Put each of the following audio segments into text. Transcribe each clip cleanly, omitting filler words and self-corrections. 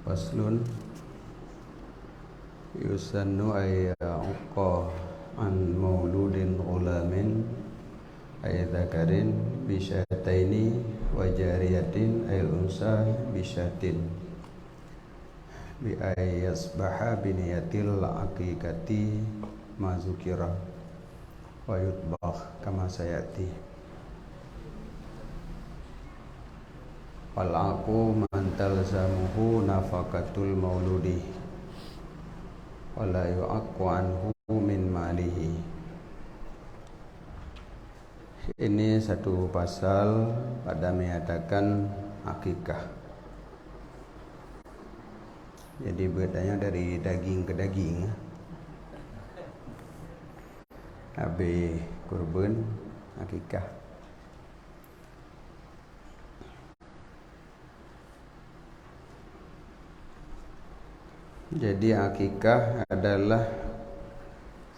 Faslun yusannu ay uqqa an mauludin ghulamin ay dzakarin bisyataini wa jariyatin ay unsa bisyatin bi ay yasbaha biniyatil aqiqati ma zukira wa yutbakh kama sayati. Wal'aqu man talzamuhu nafaqatul mauludi wala yu'aqqu anhu min malihi. Ini satu pasal pada menyatakan akikah. Jadi bedanya dari daging ke daging. Habis kurban akikah. Jadi akikah adalah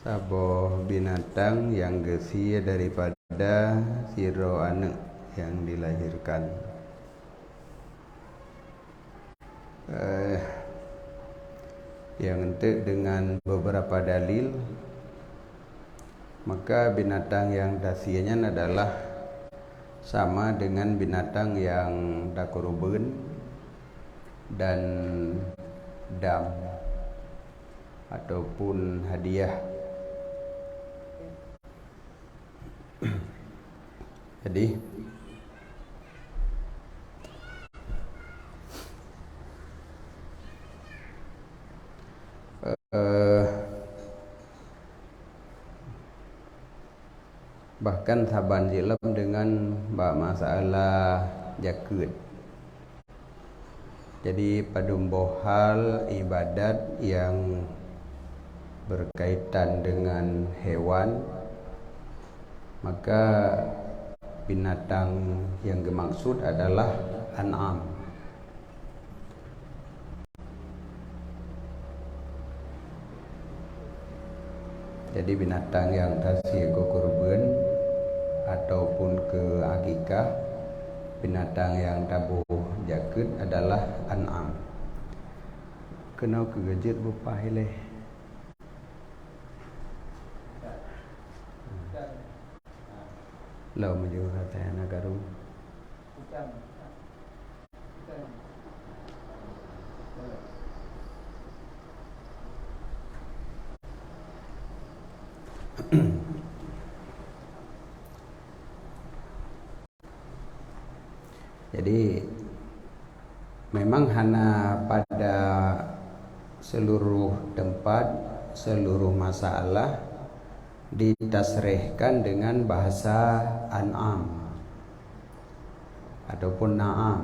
sebuah binatang yang gesi daripada siro anak yang dilahirkan. Yang ente dengan beberapa dalil, maka binatang yang dasianya adalah sama dengan binatang yang dakurubun dan dam ataupun hadiah. Jadi bahkan saban jilam dengan masalah jakut. Jadi pada hal ibadat yang berkaitan dengan hewan, maka binatang yang dimaksud adalah an'am. Jadi binatang yang tasih ke kurban ataupun ke akikah, binatang yang tabuh jakut adalah an'am. Kena kegejut bupah ileh. Lau menjauh kata anak garum. Jadi memang hanya pada seluruh tempat, seluruh masalah ditasrihkan dengan bahasa an'am ataupun na'am.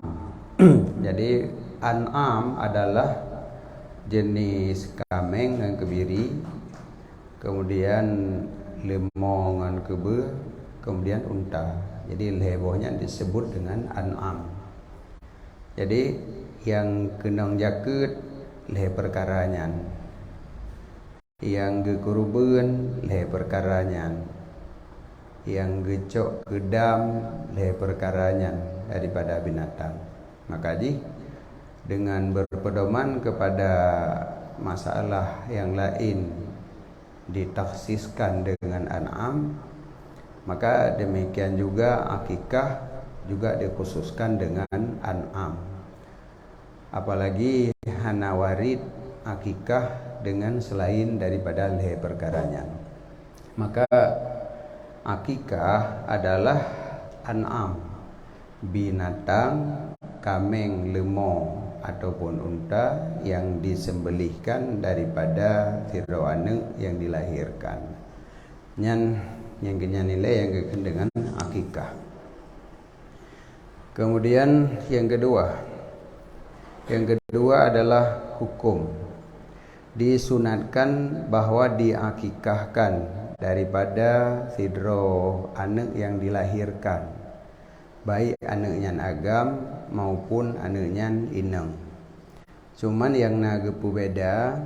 Jadi an'am adalah jenis kameng dan kebiri, kemudian lemong dan kebe, kemudian unta. Jadi lebohnya disebut dengan an'am. Jadi yang kenang jakut leh perkaranya, yang gekurubun leh perkaranya, yang gecok gedam leh perkaranya daripada binatang. Maka dengan berpedoman kepada masalah yang lain ditaksiskan dengan an'am, maka demikian juga akikah juga dikhususkan dengan an'am. Apalagi hana warid akikah dengan selain daripada leher perkaranya. Maka akikah adalah an'am, binatang kameng, lemong ataupun unta yang disembelihkan daripada siro anak yang dilahirkan. Yang nilai yang kekend dengan akikah. Kemudian yang kedua adalah hukum. Disunatkan bahwa diakikahkan daripada sidro anak yang dilahirkan, baik anaknya agam maupun anaknya inang. Cuman yang nagepu beda,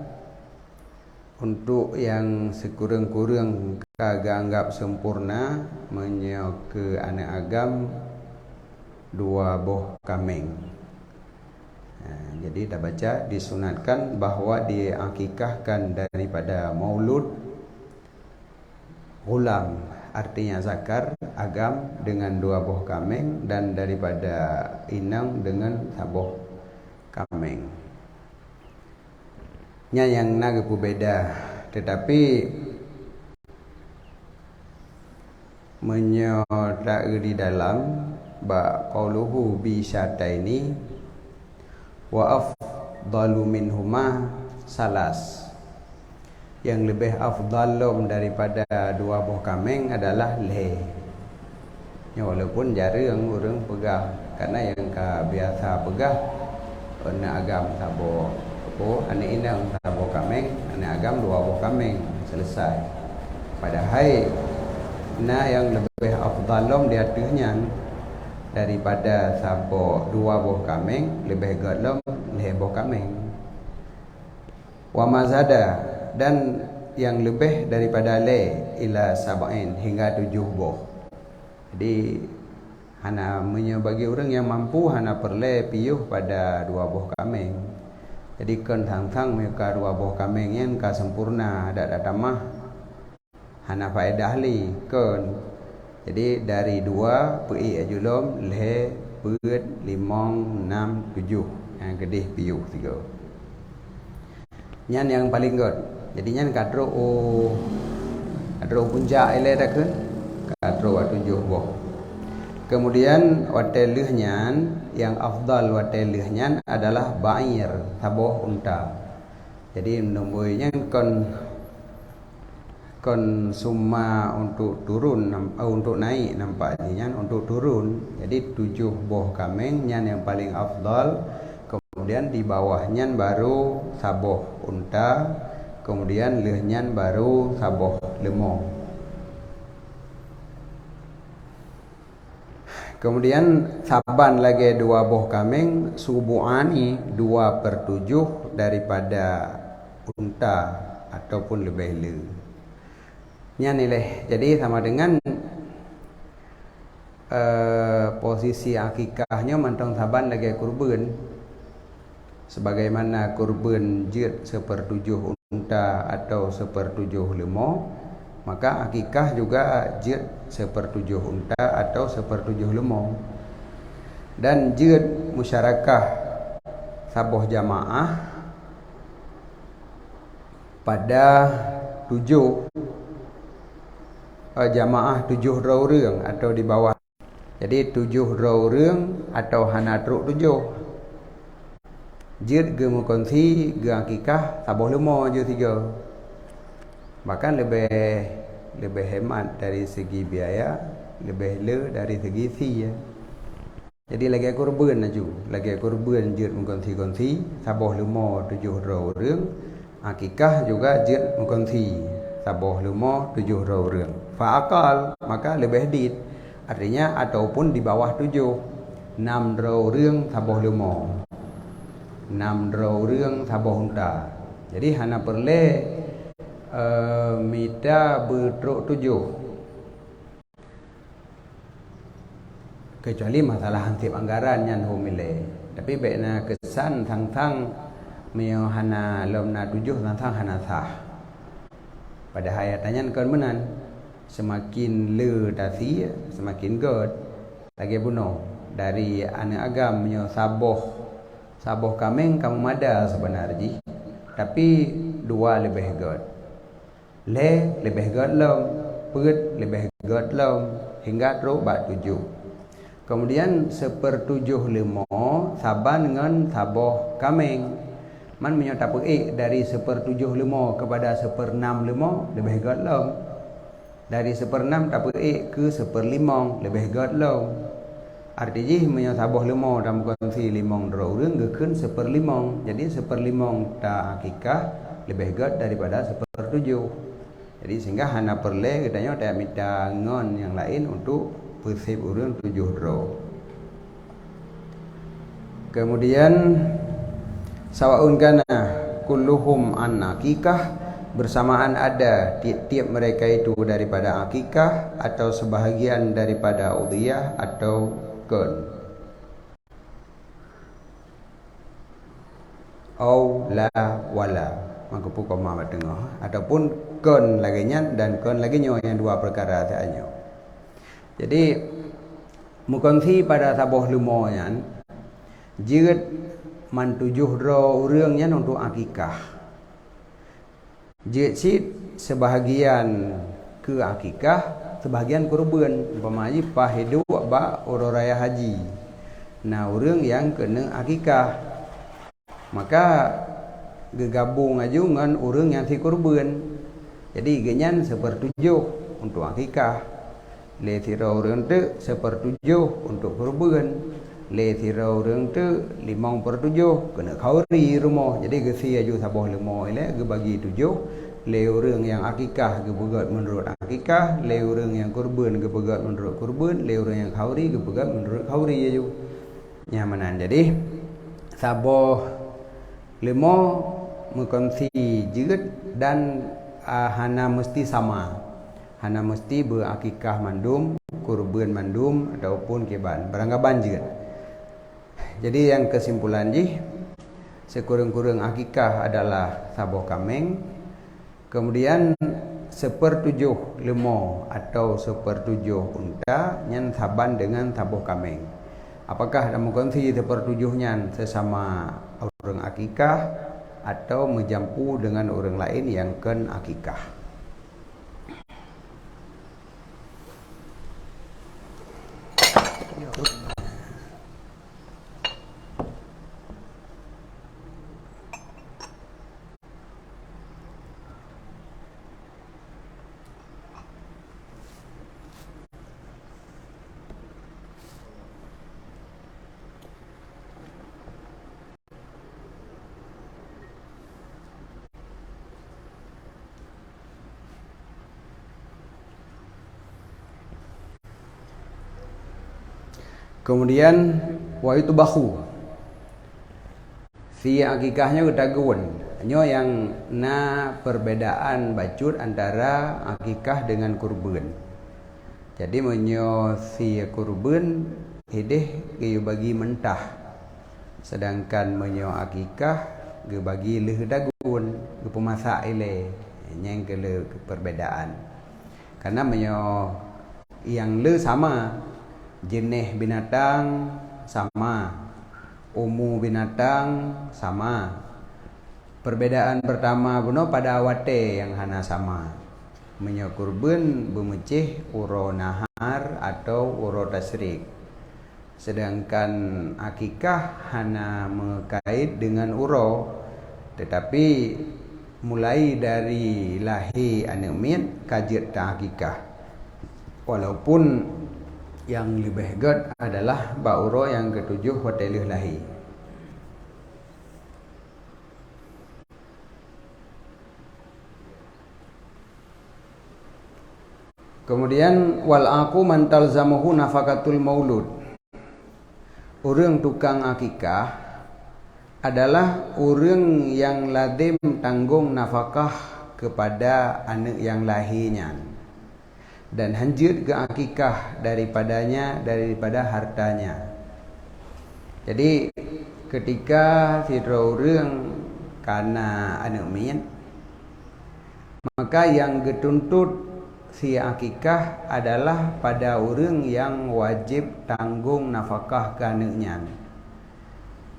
untuk yang sekurang-kurang kagak anggap sempurna menyok ke anak agam 2 boh kameng. Jadi dah baca disunatkan bahawa diakikahkan daripada maulud ghulam, artinya zakar, agam dengan 2 buah kambing, dan daripada inang dengan 1 buah kambing. Nya yang naga berbeda, tetapi menyertai di dalam ba qauluhu bi syataini wa afdalu minhuma salas. Yang lebih afdalum daripada 2 buah kambing adalah leher. Ya, walaupun jarang orang pegang, karena yang biasa pegang anak agam sabo anak inang sabo kambing, anak agam 2 buah kambing, selesai. Padahal yang lebih afdalum di atasnya daripada sabo 2 buah kambing, lebih gadlum leher buah kambing. Wa mazada, dan yang lebih daripada le ila sab'in, hingga 7 buah. Jadi hana bagi orang yang mampu hana perle piyuh pada 2 buah kambing. Jadi kan thang mereka 2 buah kambing yang ka sempurna ada tamah hana faedah li kan. Jadi dari 2 pi ajulum le beut 5 6 7 yang gedih piyuh 3. Nyan yang paling god. Jadi nyan kadro puncak ile dah kan. Kadro 7 buah. Kemudian watelih nyan yang afdal watelih nyan adalah ba'ir, taboh unta. Jadi nombornya kon summa untuk turun untuk naik nampaknya untuk turun. Jadi 7 buah kambing nyan yang paling afdal. Kemudian di bawahnya baru saboh unta, kemudian lehnya baru saboh lemong. Kemudian saban lagi 2 buah kambing subu'ani 2/7 daripada unta ataupun lebih le. Nya nilai. Jadi sama dengan posisi akikahnya mantong saban lagi kurban. Sebagaimana kurban jid 1/7 unta atau 1/7 lemong, maka akikah juga jid 1/7 unta atau 1/7 lemong. Dan jid musyarakah saboh jamaah pada 7 jamaah 7 orang atau di bawah. Jadi 7 orang atau hana truk 7. Jid ge mukonsih ge akikah saboh lemo je 3. Bahkan lebih hemat dari segi biaya, lebih le dari segi si ya. Jadi lagi kurban aju, lagi kurban jid mukonsih saboh lemo 7 orang. Akikah juga jid mukonsih saboh lemo 7 orang. Fa aqal maka lebih dit. Artinya ataupun di bawah 7. 6 orang saboh lemo. 6 orang saboh unta. Jadi hana perle mita bertruk 7. Kecuali masalah hansip anggaran yang humile. Tapi baiknya kesan thang meo hana lomna 7 thang hana sah. Pada hayatannya kan menan semakin le tasi semakin god lagi bunuh dari anak agam meo saboh kambing kamu mada sebenarnya, tapi 2 lebih god. Le lebih god lom, put lebih god lom, hingga terus 7. Kemudian 1/7 lemo saban dengan saboh kambing. Man menyata dari 1/7 lemo kepada 1/6 lemo lebih god lom. Dari 1/6 tapik ke 1/5 lebih god lom. Artinya menyata saboh lemo dalam kondisi 5 orang gekeun 1/5. Jadi 1/5 ta akikah lebih god daripada 1/7. Jadi sehingga hana perle katanya tak minta ngon yang lain untuk persib orang 7 ro. Kemudian sawaun kana kulluhum an akikah, bersamaan ada tiap-tiap mereka itu daripada akikah atau sebahagian daripada udhiyah atau kun. au la wala, maka pun koma tengah ataupun kon lagi nya dan kon lagi nyo yang dua perkara tanya. Jadi mukongsi pada taboh lumo nyan jeut man 7 ro urang nyan untuk akikah. Jeut sit sebahagian ke akikah, sebahagian kurban. Umpamanya pahidu ba oro raya haji. Nah, urang yang kena akikah maka gegabung aja dengan urang yang si kurban. Jadi genyan 1/7 untuk akikah. Le tira urang tu 1/7 untuk kurban. Le tira urang tu 5/7 kena khauri rumah. Jadi gesi aju sabah 5 ile ge bagi 7. Le urang yang akikah ge begat menurut akikah, le urang yang kurban ge begat menurut kurban, le urang yang khauri ge begat menurut khauri aju. Nyamanan. Jadi sabah 5 mengkongsi jeut dan hana mesti sama. Hana mesti berakikah mandum, kurban mandum ataupun keban, beranggapan jeut. Jadi yang kesimpulan ji, sekurang-kurang akikah adalah sabah kameng. Kemudian 1/7 lemau atau 1/7 unta nyan saban dengan sabah kameng. Apakah dalam kongsi 1/7 nyan sesama orang akikah atau menjampu dengan orang lain yang ken akikah. Kemudian wa itu bahu. Si akikahnya ketaguan. Nyo yang na perbedaan bacut antara akikah dengan kurban. Jadi menyo si kurban hideh ge bagi mentah. Sedangkan menyo akikah ge bagi leh dagun, ge pemasak ile. Yang ke perbedaan. Karena menyo yang le sama, jenis binatang sama, umur binatang sama. Perbedaan pertama beno pada awate yang hana sama. Menyo kurban bermecih uro nahar atau uro tasrik. Sedangkan akikah hana mengkait dengan uro, tetapi mulai dari lahir anak mian kajet ta akikah. Walaupun yang lebih god adalah bauro yang ketujuh hotelih lahir. Kemudian wal aku man talzamuhu nafakatul maulud. Urang tukang akikah adalah urang yang lazim tanggung nafkah kepada anak yang lahirnya dan hanjut ke akikah daripada hartanya. Jadi ketika si urang karena anak mian, maka yang dituntut si akikah adalah pada orang yang wajib tanggung nafkah ke anaknya.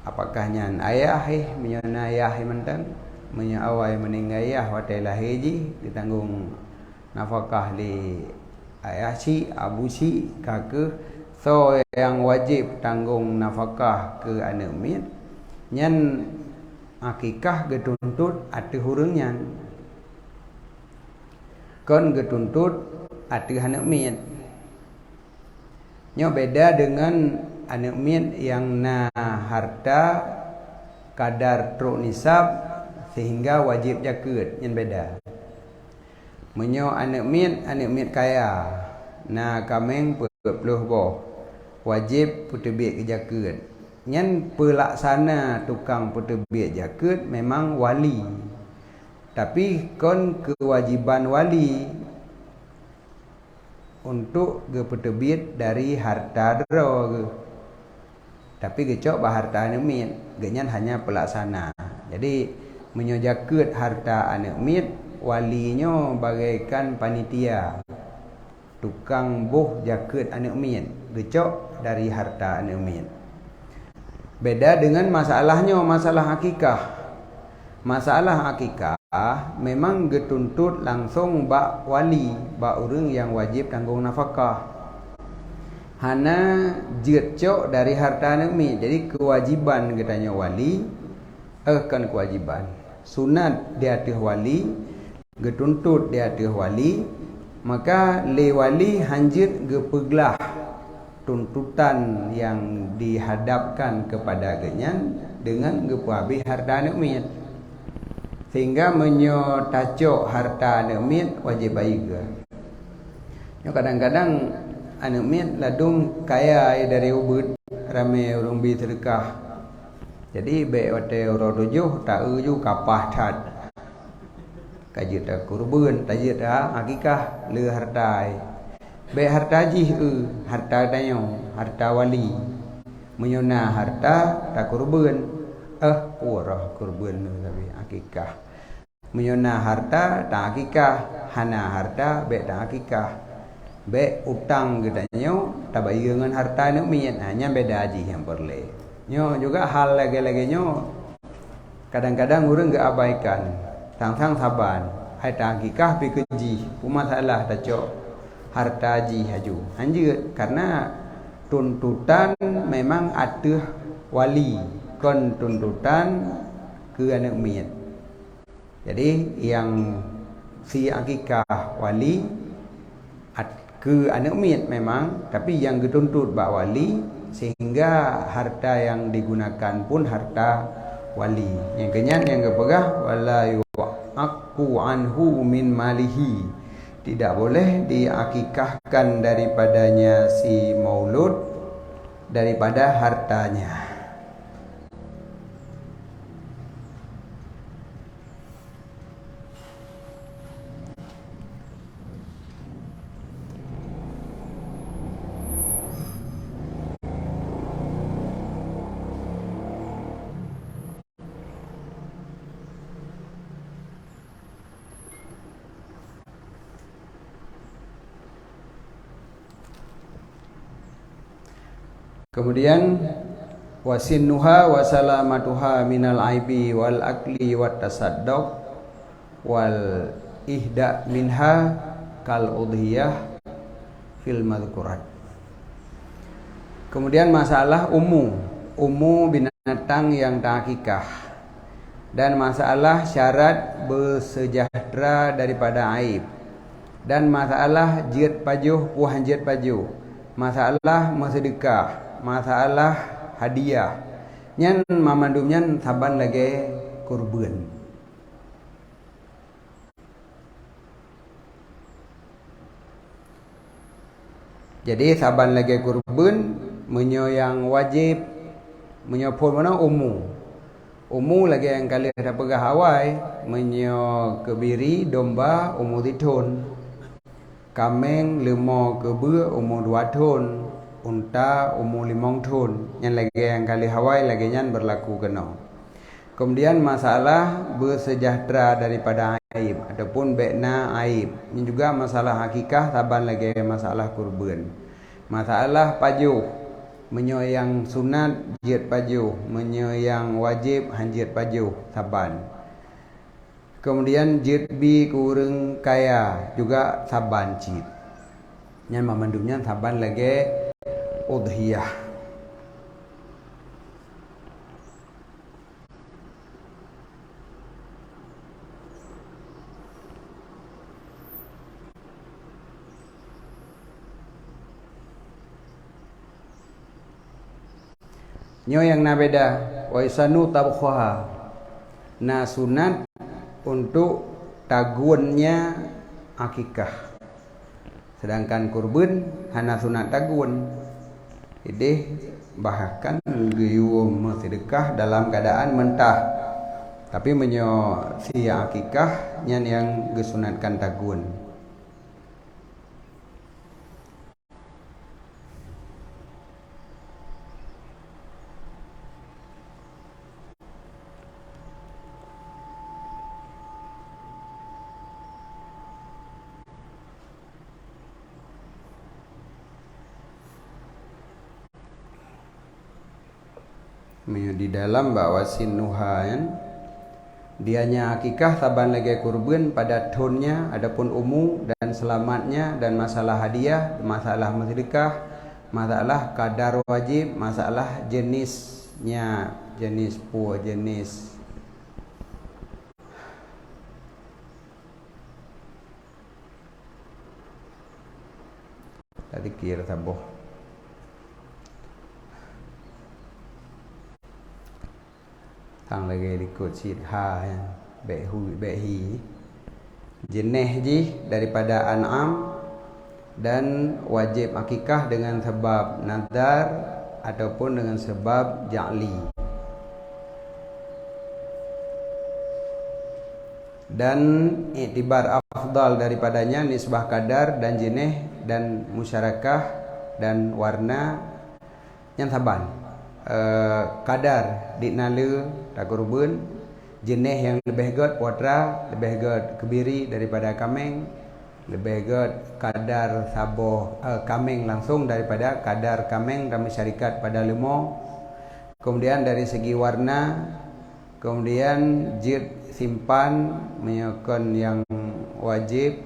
Apakah nyan ayah menyana ayah mentan menyawai meninggal ayah watai lahiji ditanggung nafkah di ayah si abu si kakak. So yang wajib tanggung nafkah ke anak mian nyan akikah getuntut ati hurungnya. Kon getuntut ati anak mian. Nyo beda dengan anak mian yang na harta kadar truk nisab sehingga wajib zakat, yang beda. Menyo anak mian kaya na kameng 20 boh wajib putebit ke zakat. Nyan pelaksana tukang putebit zakat memang wali. Tapi kon kewajiban wali untuk gepetebit dari harta dero. Tapi gecok bah harta nemin, genyan hanya pelaksana. Jadi menyojakeut harta anak mit, walinya bagaikan panitia, tukang boh jakeut anak mit, gecok dari harta anak mit. Beda dengan masalahnya, masalah akikah. Masalah akikah memang getuntut langsung bak wali, bak orang yang wajib tanggung nafkah. Hana jetcok dari harta anak mit. Jadi kewajiban katanya wali, kan kewajiban. Sunat di atas wali, getuntut di atas wali, maka le wali hanjit gepeglah tuntutan yang dihadapkan kepada genyan dengan gepuabi harta anak mit. Sehingga menyotacok harta anak mit wajib bayar. Kadang-kadang anak mit ladung kaya dari ubud, ramai orang bi sedekah. Jadi baik hotel orang tujuh tak uju kapah tat. Kajit dah kurban, tajit dah akikah le harta. Baik harta jih harta dayo, harta wali. Menyona harta tak kurban. Urah kurban tapi akikah. Menyona harta tak akikah, hana harta baik tak akikah. Baik utang katanya tak bayar dengan harta nak mit, hanya beda aja yang boleh. Nyo juga hal lagi-lagi nyo kadang-kadang orang enggak abaikan. Tang-tang saban, hai tak akikah pi keji, masalah tak cok harta ji haju. Anjir karena tuntutan memang ada wali. Kon tuntutan ke anak mit. Jadi yang si akikah wali ke anak mit memang, tapi yang dituntut bak wali sehingga harta yang digunakan pun harta wali. Yang kenyan yang kepegah wala yu'aqqu anhu min malihi. Tidak boleh diakikahkan daripadanya si maulud daripada hartanya. Kemudian wasinnuha wa salamatuha minal aibi wal akli wat tasadduq wal ihda minha kal udhiyah fil madhkurat. Kemudian masalah umu binatang yang tak akikah, dan masalah syarat bersejahtera daripada aib, dan masalah jid pajuh puhan jid pajuh, masalah bersedekah, masalah hadiah. Nyan mamandumnya saban lagi kurban. Jadi saban lagi kurban menyo yang wajib menyopol mana umu lagi yang kali ada pegah awai menyo kebiri domba umu ditun, kameng limo kebe umu 2 tahun, unta umur 5 tahun. Yang lagi yang kali Hawaii lagi yang berlaku kena. Kemudian masalah bersejahtera daripada aib ataupun bekna aib. Ini juga masalah hakikah saban lagi masalah kurban. Masalah pajuh, menyo yang sunat jid pajuh, menyo yang wajib hanjit pajuh saban. Kemudian jid bi kurang kaya juga saban jid. Yang memandumnya saban lagi udhiyah. Nyo yang na beda wa isanu tabkhaha, na sunat untuk tagunnya akikah, sedangkan kurban hana sunat tagun. Jadi bahkan gayung sedekah dalam keadaan mentah, tapi menyo si akikah nyan yang gesunatkan tagun. Di dalam bahawa sinuha kan, dianya akikah taban lagi kurban pada tonnya, adapun umum dan selamatnya, dan masalah hadiah, masalah sedekah, masalah kadar wajib, masalah jenisnya, jenis tadi kira taboh tang lagi ikut ha ya behi jenis ji daripada an'am, dan wajib akikah dengan sebab nadar ataupun dengan sebab ja'li. Dan iktibar afdal daripadanya nisbah kadar dan jenis dan musyarakah dan warna yang taban. Kadar diknala tak kurban, jenis yang lebih god puatra, lebih god kebiri daripada kameng, lebih god kadar saboh kameng langsung daripada kadar kameng dan masyarakat pada lemo. Kemudian dari segi warna, kemudian jid simpan menyokon yang wajib,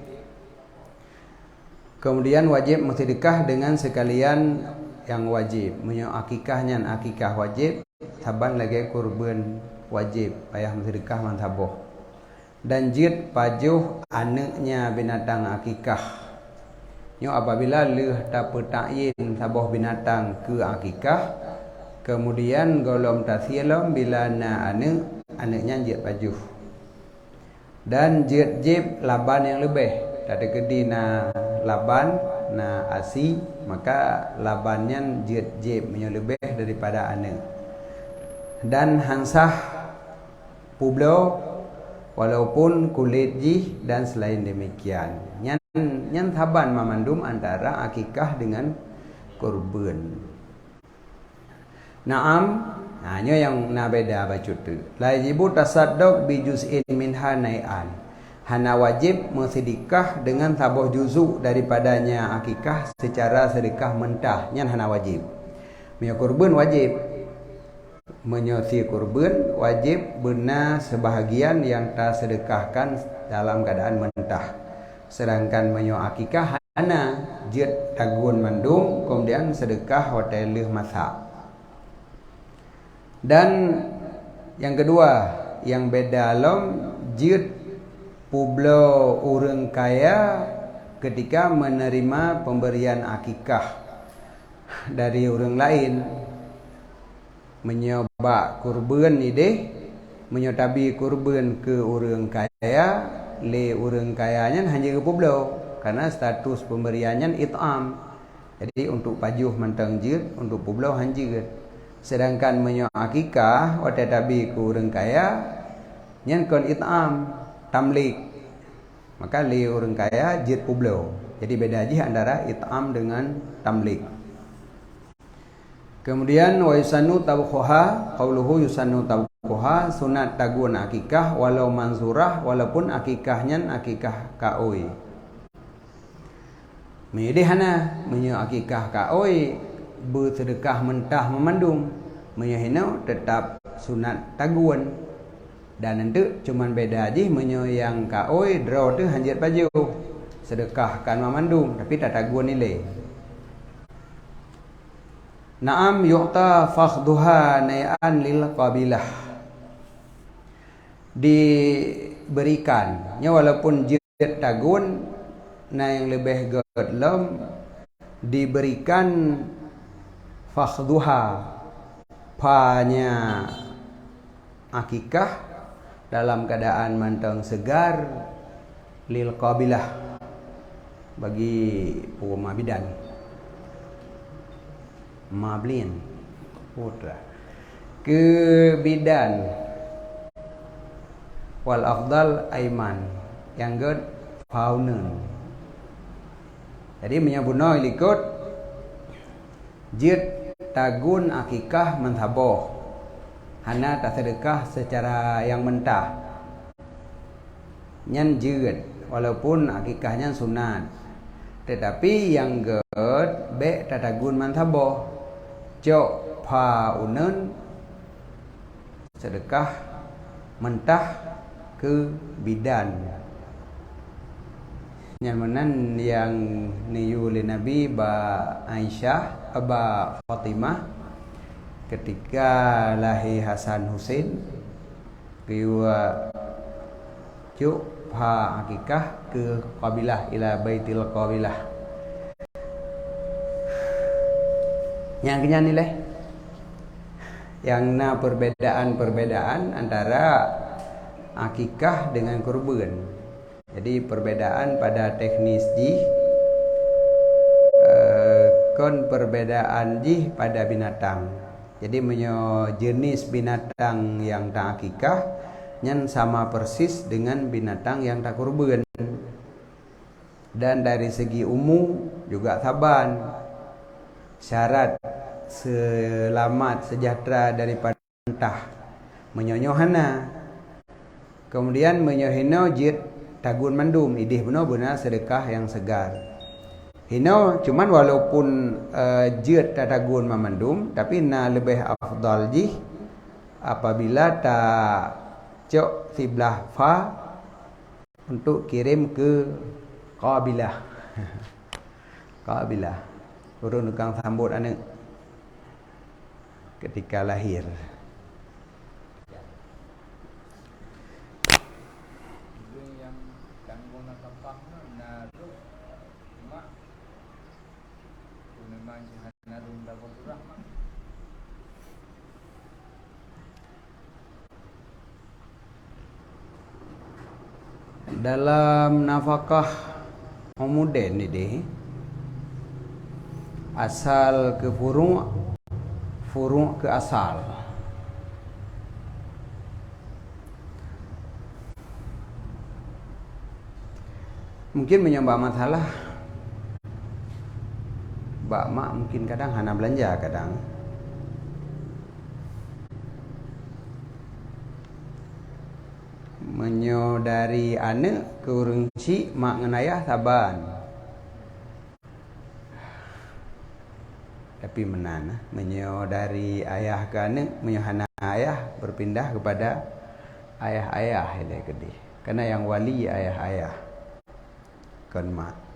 kemudian wajib sedekah dengan sekalian yang wajib, akikahnya akikah wajib, taban lagi kurban wajib, payah sedekah mantaboh. Dan jid pajuh anaknya binatang akikah. Apabila leh dapat ta'yin saboh binatang ke akikah, kemudian golom tasyalam bila na anaknya jid pajuh. Dan jid laban yang lebih, tak kedi na laban na asi, maka labannya jid lebih daripada anak. Dan hansah publo walaupun kulit ji dan selain demikian. Yang taban memandum antara akikah dengan kurban. Naam, hanya yang beda bacut tu. La yajibu tasaddaq bi juz'in minha nai'an. Hana wajib bersedekah dengan tabuh juzuk daripadanya akikah secara sedekah mentah. Yang hana wajib. Punya kurban wajib. Menyoti kurban wajib benar sebahagian yang tak sedekahkan dalam keadaan mentah. Sedangkan menyo akikah hana jid tagun mandung kemudian sedekah hotel masak. Dan yang kedua yang beda lom jid publo orang kaya ketika menerima pemberian akikah dari orang lain, menyoba kurban ide, menyotabi kurban ke orang kaya, le orang kayanya hanya ke publo karena status pemberiannya it'am. Jadi untuk pajuh mentang jid, untuk publo hanjir. Sedangkan menyo akikah wate tabi ku orang kaya nyen kon it'am tamlik, maka li orang kaya jid publo. Jadi beda aja antara it'am dengan tamlik. Kemudian wa yusannu tabkhuha, qauluhu yusannu tabkhuha, sunat tagun akikah walau mansurah, walaupun akikahnya akikah kaoi. Medihana menyo akikah kaoi bersedekah mentah memandung, menyahina tetap sunat tagun. Dan nanti cuman beda aja menyo yang kaoi draw tu hanjit baju sedekahkan memandung tapi tak tagun nilai. Naam yu'ta fakhduha nai'an lil qabilah, diberikannya walaupun jid tagun na yang lebih godlom diberikan fakhduha panya akikah dalam keadaan mantang segar lil qabilah bagi puma bidan mablin putra ke bidan wal afdal aiman yang god faunen. Jadi menyabunoi likut jid tagun akikah menthaboh, hana tak sedekah secara yang mentah. Nyan jid walaupun akikahnya sunat, tetapi yang ged be tak tagun menthaboh. Jok pa unen sedekah mentah ke bidan. Nyamanan yang niyu li Nabi ba Aisyah ba Fatimah ketika lahir Hasan Husain kiwa cuk ha akikah ke qabilah ila baitil qabilah. Yang kenya nilai yang na perbedaan antara akikah dengan kurban. Jadi perbedaan pada teknis jih kon perbedaan jih pada binatang. Jadi menyo jenis binatang yang tak akikah nyan sama persis dengan binatang yang tak kurban. Dan dari segi umum juga saban. Syarat selamat sejahtera daripada mentah menyonyohana. Kemudian menyohino jid tagun mandum idih benar-benar sedekah yang segar. Hino cuman walaupun jid tagun mamandum tapi na lebih afdal jih apabila ta cok siblah fa untuk kirim ke qabilah. Qabilah urun tukang sambut anak ketika lahir. Dalam nafkah homuden ini asal ke furu' ke asal. Mungkin menyembah masalah Mbak Mak mungkin kadang hana belanja kadang. Menyo dari anak ke urang cik mak ngenayah saban. Tapi menan menyo dari ayah ke anak menyo hana ayah berpindah kepada ayah-ayah ile gede. Karena yang wali ayah-ayah. Kon mak.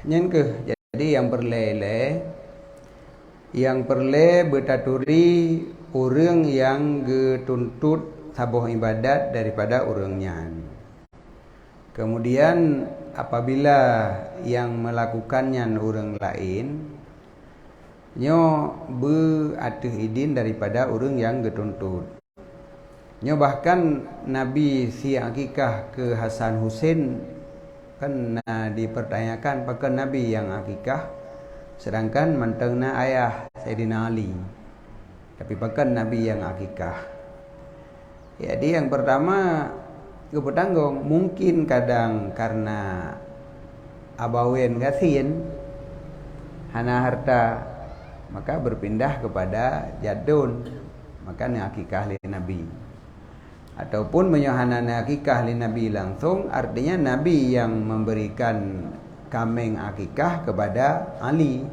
Nyen ke jadi yang perle bertaturi orang yang getuntut sabuh ibadat daripada orangnya. Kemudian apabila yang melakukannya orang lain nyo beatuh idin daripada orang yang getuntut. Nyo bahkan Nabi si akikah ke Hasan Husain kan dipertanyakan pakai Nabi yang akikah sedangkan mantengna ayah Sayyidina Ali. Tapi pakai Nabi yang akikah. Jadi yang pertama kepetanggung mungkin kadang karena abawen gasin hana harta maka berpindah kepada jadun maka akikah li Nabi. Ataupun menyohanana akikah li Nabi langsung artinya Nabi yang memberikan kambing akikah kepada Ali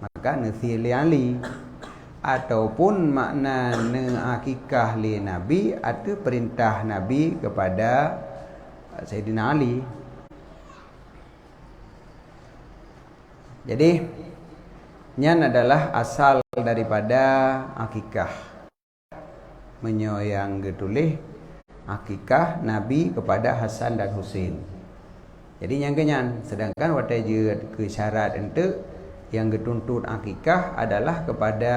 maka nasi li Ali. Ataupun makna akikah li Nabi atau perintah Nabi kepada Sayyidina Ali. Jadi nyan adalah asal daripada akikah menyoyang getulih akikah Nabi kepada Hasan dan Husain. Jadi yang kenyan sedangkan watai je ke syarat ente yang getuntut akikah adalah kepada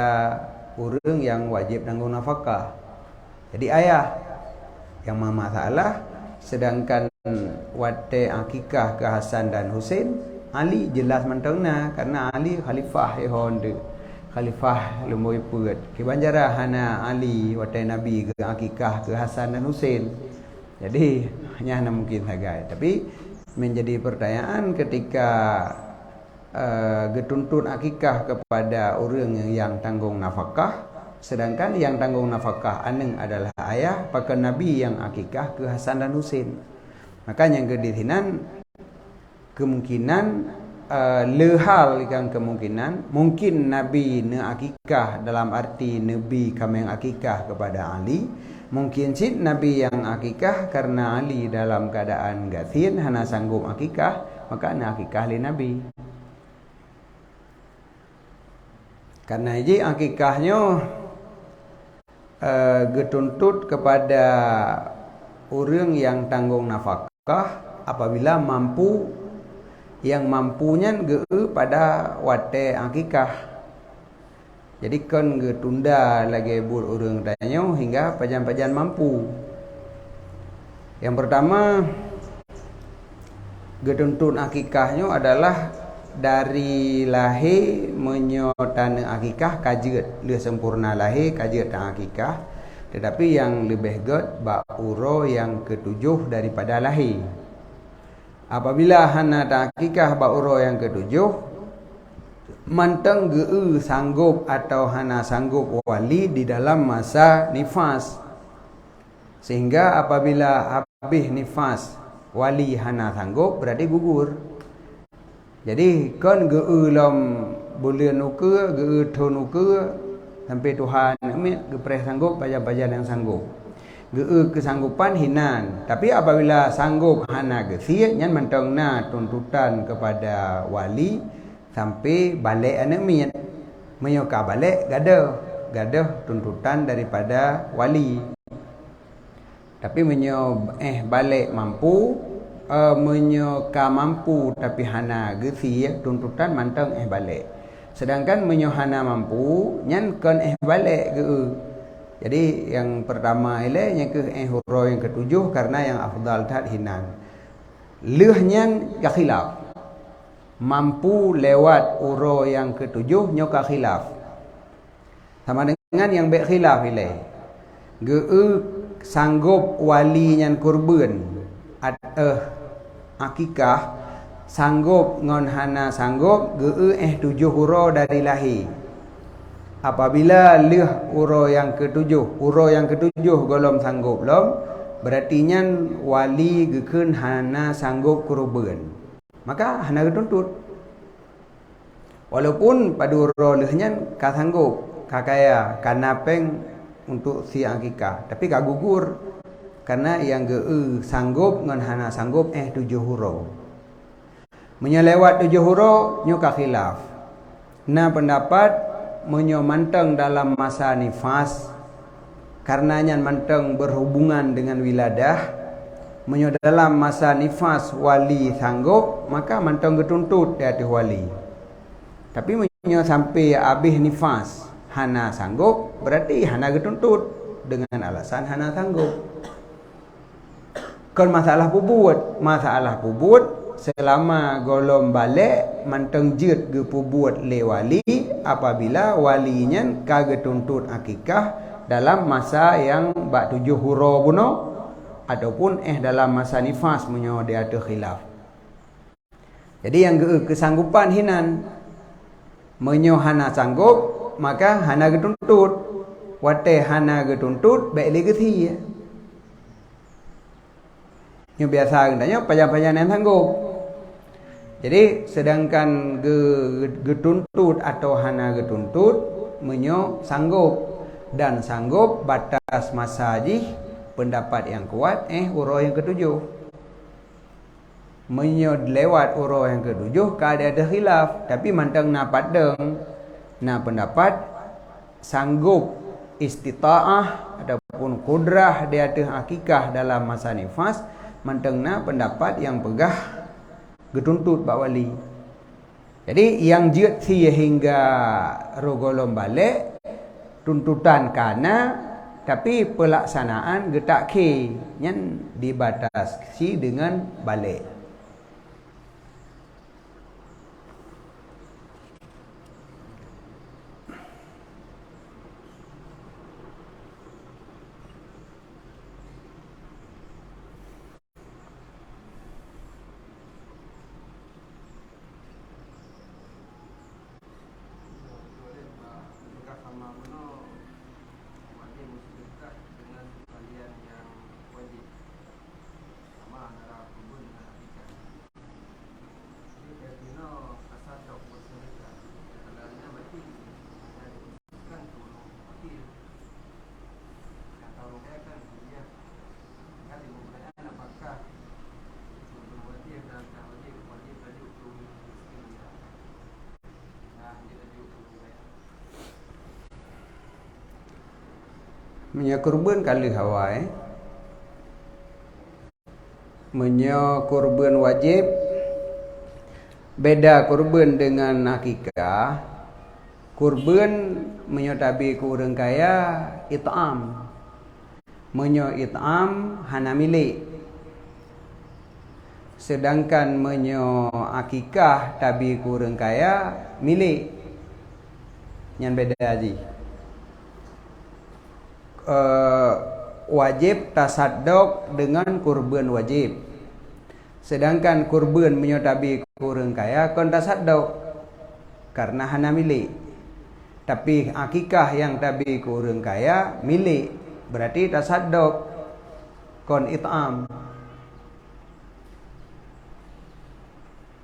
orang yang wajib tanggung nafkah. Jadi ayah yang masalah sedangkan watai akikah ke Hasan dan Husain Ali jelas mantengna karena Ali khalifah honde. Khalifah lumoi put ke banjara hana Ali watai Nabi ke akikah ke Hasan dan Husain. Jadi hanya mungkin saja. Tapi menjadi pertanyaan ketika getuntut akikah kepada orang yang tanggung nafkah, sedangkan yang tanggung nafkah aneng adalah ayah pakai Nabi yang akikah ke Hasan dan Husin. Makanya kedisinan kemungkinan lehal ikan kemungkinan mungkin Nabi ne akikah dalam arti Nabi kami yang akikah kepada Ali, mungkin sid Nabi yang akikah karena Ali dalam keadaan gatin hana sanggup akikah, maka ne akikah li Nabi. Karena ini akikahnya getuntut kepada orang yang tanggung nafkah apabila mampu, yang mampunya pada wate akikah. Jadi kan getunda lagi bur orang tanya hingga pajan-pajan mampu. Yang pertama getuntut akikahnya adalah dari lahir menyotana akikah kajet le sempurna lahir kajet tang akikah, tetapi yang lebih get ba'uro yang ketujuh daripada lahir. Apabila hana akikah ba'uro yang ketujuh, manteng sanggup atau hana sanggup wali di dalam masa nifas. Sehingga apabila habis nifas wali hana sanggup berarti gugur. Jadi kan lom bulan nuka thon nuka sampai Tuhan ambil gepres sanggup bajan-bajan yang sanggup. Kesanggupan hinan, tapi apabila sanggup hana gesir nyan mentongna tuntutan kepada wali sampai balik anak mian menyoka balik gadah tuntutan daripada wali. Tapi balik mampu menyoka mampu tapi hana gesir tuntutan mantong balik. Sedangkan hana mampu nyan kan balik Jadi yang pertama ile yang ke huruf yang ketujuh karena yang afdal tad hinan. Lehnya ya khilaf. Mampu lewat huruf yang ketujuh nyoka khilaf. Sama dengan yang be khilaf ile. Sanggup wali yang kurban akikah sanggup ngon hana sanggup tujuh huruf dari lahir. Apabila huruf yang ketujuh golom sanggup lom, berarti nyan wali gekeun hana sanggup kurban. Maka hana getuntut. Walaupun pada huruf lehnya ka sanggup, kakaya kanapeng untuk si akikah, tapi ka gugur karena yang sanggup ngan hana sanggup tujuh huruf. Menyelewat tujuh huruf nyuka khilaf. Nah pendapat menyomanteng dalam masa nifas karenanya manteng berhubungan dengan wiladah dalam masa nifas wali sanggup maka manteng getuntut di hati wali. Tapi sampai habis nifas hana sanggup berarti hana getuntut dengan alasan hana sanggup. Kan masalah pubut selama golom balik manteng jid ge pubut le wali apabila walinya kagak tuntut akikah dalam masa yang bak tujuh huruf buno ataupun dalam masa nifas menyo dia ada khilaf. Jadi yang kesanggupan hinan menyo hana sanggup maka hana getuntut wate hana getuntut baik le geti ya. Yang biasa katanya pajan-pajan yang sanggup. Jadi sedangkan getuntut atau hana getuntut menyo sanggup dan sanggup batas masa haji pendapat yang kuat huruf yang ketujuh. Menyo lewat huruf yang ketujuh kada ada khilaf tapi mantang na padeng na pendapat sanggup istita'ah ataupun kudrah di atas akikah dalam masa nifas mantang na pendapat yang pegah getuntut bak wali. Jadi yang jid sehingga rogolom balik tuntutan kana tapi pelaksanaan getak ke nyan dibatasi dengan balik. Menyo kurban kali hawai. Menyo kurban wajib. Beda kurban dengan akikah. Kurban menyo tabi kurang kaya it'am. Menyo it'am hana milik. Sedangkan menyo akikah tabi kurang kaya milik. Yang beda aja. Wajib tasaddaq dengan kurban wajib. Sedangkan kurban menyo tabi kurang kaya kon tasaddaq karena hana milik. Tapi akikah yang tabi kurang kaya milik, berarti tasaddaq kon it'am.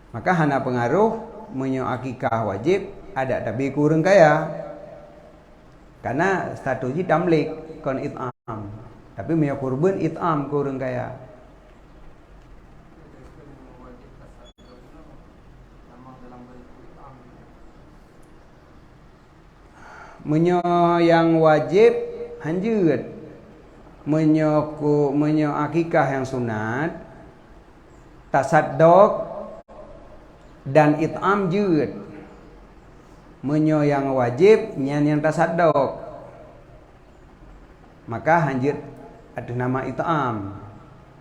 Maka hana pengaruh menyo akikah wajib ada tabi kurang kaya. Karena statusnya tamlik kon it'am. Tapi menyo kurban it'am kurang kaya. Menyo yang wajib hanjut. Menyo akikah yang sunat tasaddaq dan it'am jut. Menyo yang wajib nyan yang tasaddaq. Maka hanjut ada nama it'am.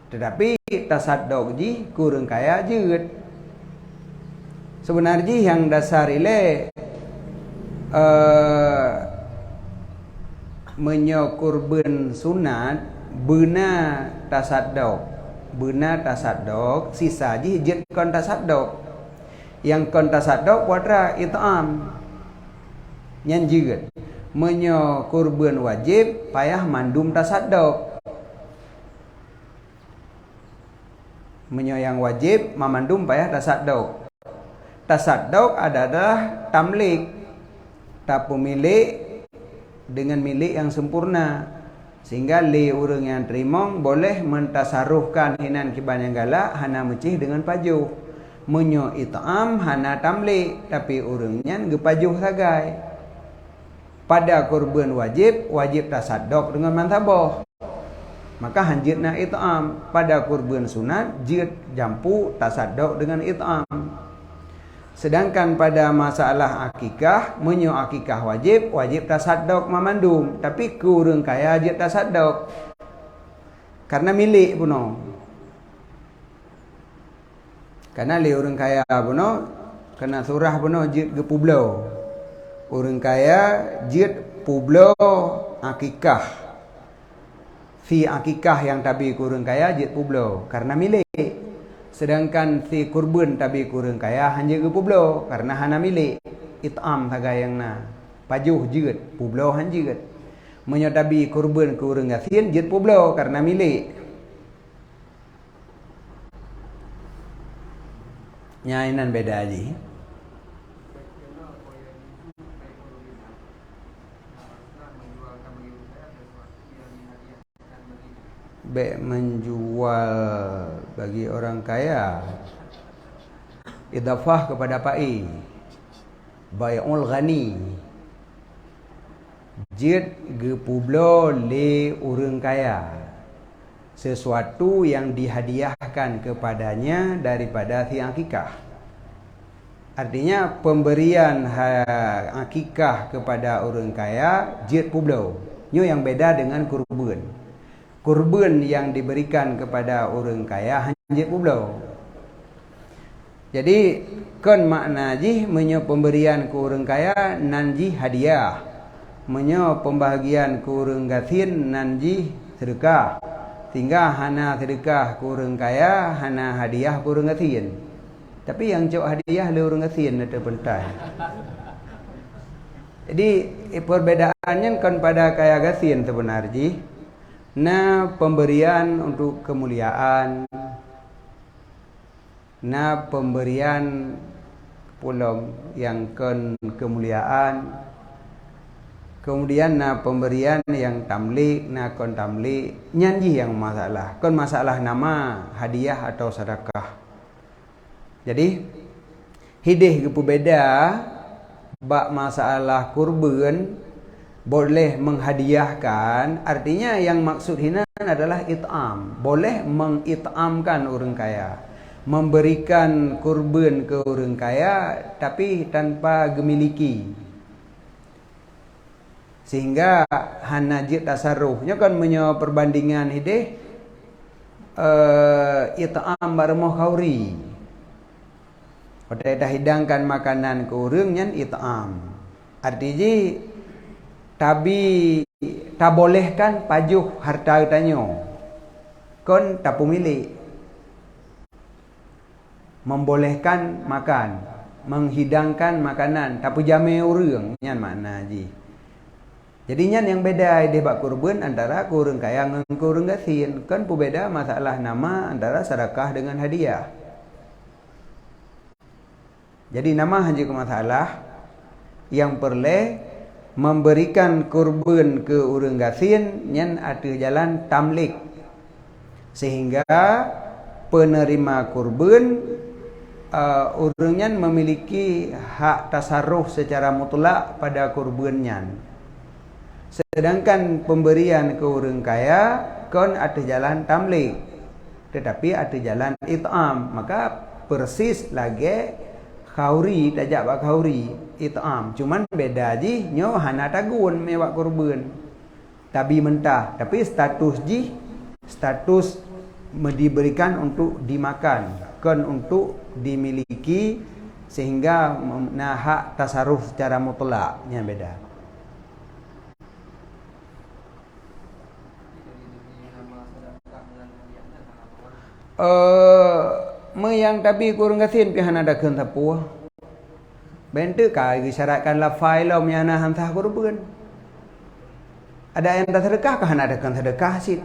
Tetapi tasaddaq ji kurang kaya jut. Sebenarnya yang dasar ile menyo kurban sunat beuna tasaddaq sisa ji jet kon tasaddaq. Yang kon tasaddaq wadra it'am nyan jiget. Menyo kurban wajib payah mandum tasaddaq. Menyo yang wajib mamandum payah tasaddaq. Tasaddaq adalah tamlik, tapu milik dengan milik yang sempurna, sehingga li urang yang terimong boleh mentasarufkan hinan kiban yang galak hana mecih dengan pajuh. Menyo it'am hana tamlik, tapi urangnya gepajuh sagai. Pada kurban wajib tasaddaq dengan mantabah. Maka hanjitna it'am. Pada kurban sunat jit jampu tasaddaq dengan it'am. Sedangkan pada masalah akikah, menyo akikah wajib tasaddaq mamandum, tapi kurang kaya jit tasaddaq. Karena milik puno. Karena li orang kaya puno, kena surah puno jit ge publo. Orang kaya jit publo akikah. Si akikah yang tabi kurang kaya jit publo karena milik. Sedangkan si kurban tabi kurang kaya hanya ke publo karena hana milik. It'am sagayangna. Pajuh jit publo han jit. Menyo tabi kurban kurang gasin jit publo karena milik. Nyainan beda aja. Menjual bagi orang kaya idafah kepada pai bai'ul ghani jid ge publo le urang kaya sesuatu yang dihadiahkan kepadanya daripada si akikah. Artinya pemberian akikah kepada orang kaya jid publo. Nyo yang beda dengan kurban. Kurban yang diberikan kepada orang kaya hanya publo. Jadi kon makna ji menyo pemberian ke orang kaya nanji hadiah. Menyo pembahagian ke orang gasin nanji sedekah. Sehingga hana sedekah ke orang kaya, hana hadiah ke orang gasin. Tapi yang cok hadiah le orang gasin ada pentai. Jadi perbedaannya kan pada kaya gasin sebenarnya. Nah pemberian untuk kemuliaan, nah pemberian pulau yang kemuliaan, kemudian nah pemberian yang tamlik, nah kon tamlik nyanyi yang masalah, kon masalah nama hadiah atau sedekah. Jadi hidih kepu beda bak masalah kurban boleh menghadiahkan, artinya yang maksud hinan adalah it'am. Boleh mengit'amkan orang kaya, memberikan kurban ke orang kaya tapi tanpa gemiliki. Sehingga hanajit tasarruhnya kan menyo perbandingan hideh it'am barmoh kauri. Pada dah hidangkan makanan ke orang nyan it'am. Artinya tabi tak bolehkan pajuh harta tanyo kon tak pemilik, membolehkan makan, menghidangkan makanan tak pujame urang nyan makna ji. Jadi nyan yang beda ide bak kurban antara kurang kaya ngan kurang gasin, kan pu beda masalah nama antara sedekah dengan hadiah. Jadi nama haji ke masalah yang perle memberikan kurban ke orang gasin nyan ada jalan tamlik, sehingga penerima kurban orang nyan memiliki hak tasarruf secara mutlak pada kurban nyan. Sedangkan pemberian ke orang kaya kon ada jalan tamlik, tetapi ada jalan it'am. Maka persis lagi khauri tajak bak khauri it'am, cuman beda ji nyo hana tagun mewak kurban tabi mentah, tapi status ji status diberikan untuk dimakan, kan untuk dimiliki, sehingga nah hak tasarruf secara mutlaknya beda. Yang tabi kurang gasin pihan ada keun tapua. Bentuk kai disyaratkan la file menyana hantah kurban. Ada yang tak sedekah kah ada keun sedekah sit.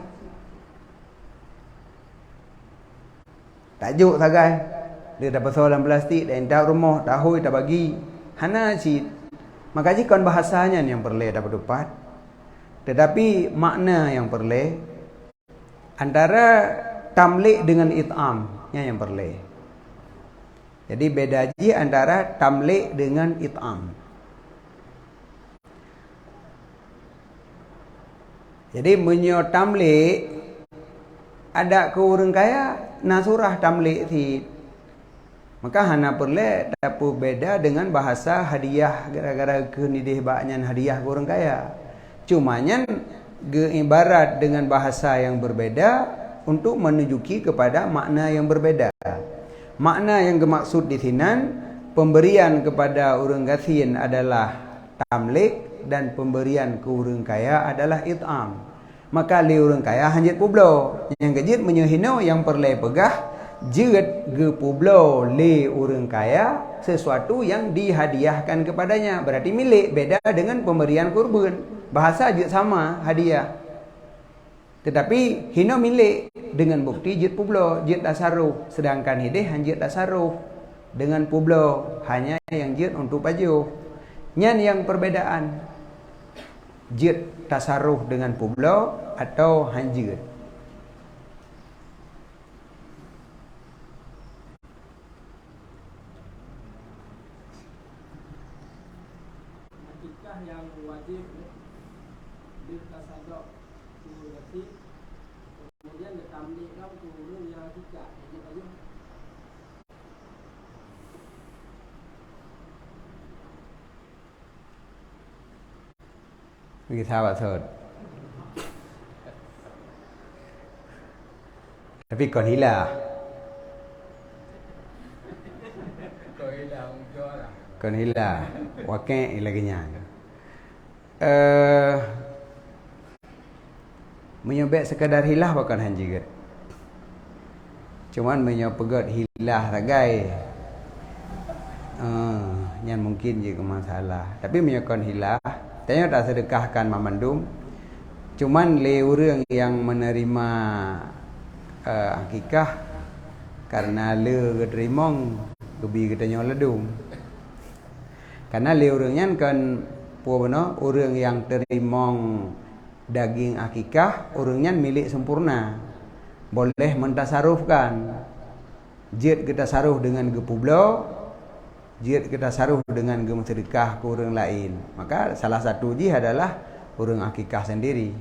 Tajuk sagai. Dia dapat soalan plastik dan tak rumah tahu tak bagi. Hana sit. Maka jikon bahasanya yang perle dapat dapat. Tetapi makna yang perle antara tamlik dengan it'am yang perle. Jadi beda ji antara tamlik dengan it'am. Jadi menyo tamlik ada ke orang kaya nasurah tamlik si. Maka hana perle tapu beda dengan bahasa hadiah gara-gara ke nidih baknyan hadiah ke orang kaya. Cumanya ibarat dengan bahasa yang berbeda untuk menunjuki kepada makna yang berbeda. Makna yang dimaksud di sini, pemberian kepada orang gasin adalah tamlik dan pemberian ke orang kaya adalah it'am. Maka li orang kaya hanjit publo, yang kejit menyehino yang perle pegah jeut ge publo li orang kaya sesuatu yang dihadiahkan kepadanya, berarti milik, beda dengan pemberian kurban. Bahasa jeut sama hadiah. Tetapi hino milik dengan bukti jid publo, jid tasarruf. Sedangkan hidih hanjid tasarruf dengan publo, hanya yang jid untuk pajuh. Nyan yang perbedaan jid tasarruf dengan publo atau hanjid. Adakah yang wajib ditasadok berarti kemudian ditamlikkan turun yang tidak ini aja. Vì sao bà Thợt? Tapi còn hila. Còn hila. Wakil lagi-nya. Menyobek sekadar hilah bukan hanjigat. Cuman menyopegat hilah ragai. Yang mungkin juga masalah. Tapi menyokon hilah, tanya tak sedekahkan mamandum. Cuman le orang yang menerima akikah karena le keterimong kebi katanya ledum. Karena le orangnya kan puano orang yang terimong daging akikah orangnya milik sempurna, boleh mentasarufkan. Jid kita saruh dengan gepublo, jid kita saruh dengan gemsedekah ke orang lain. Maka salah satu ji adalah urang akikah sendiri.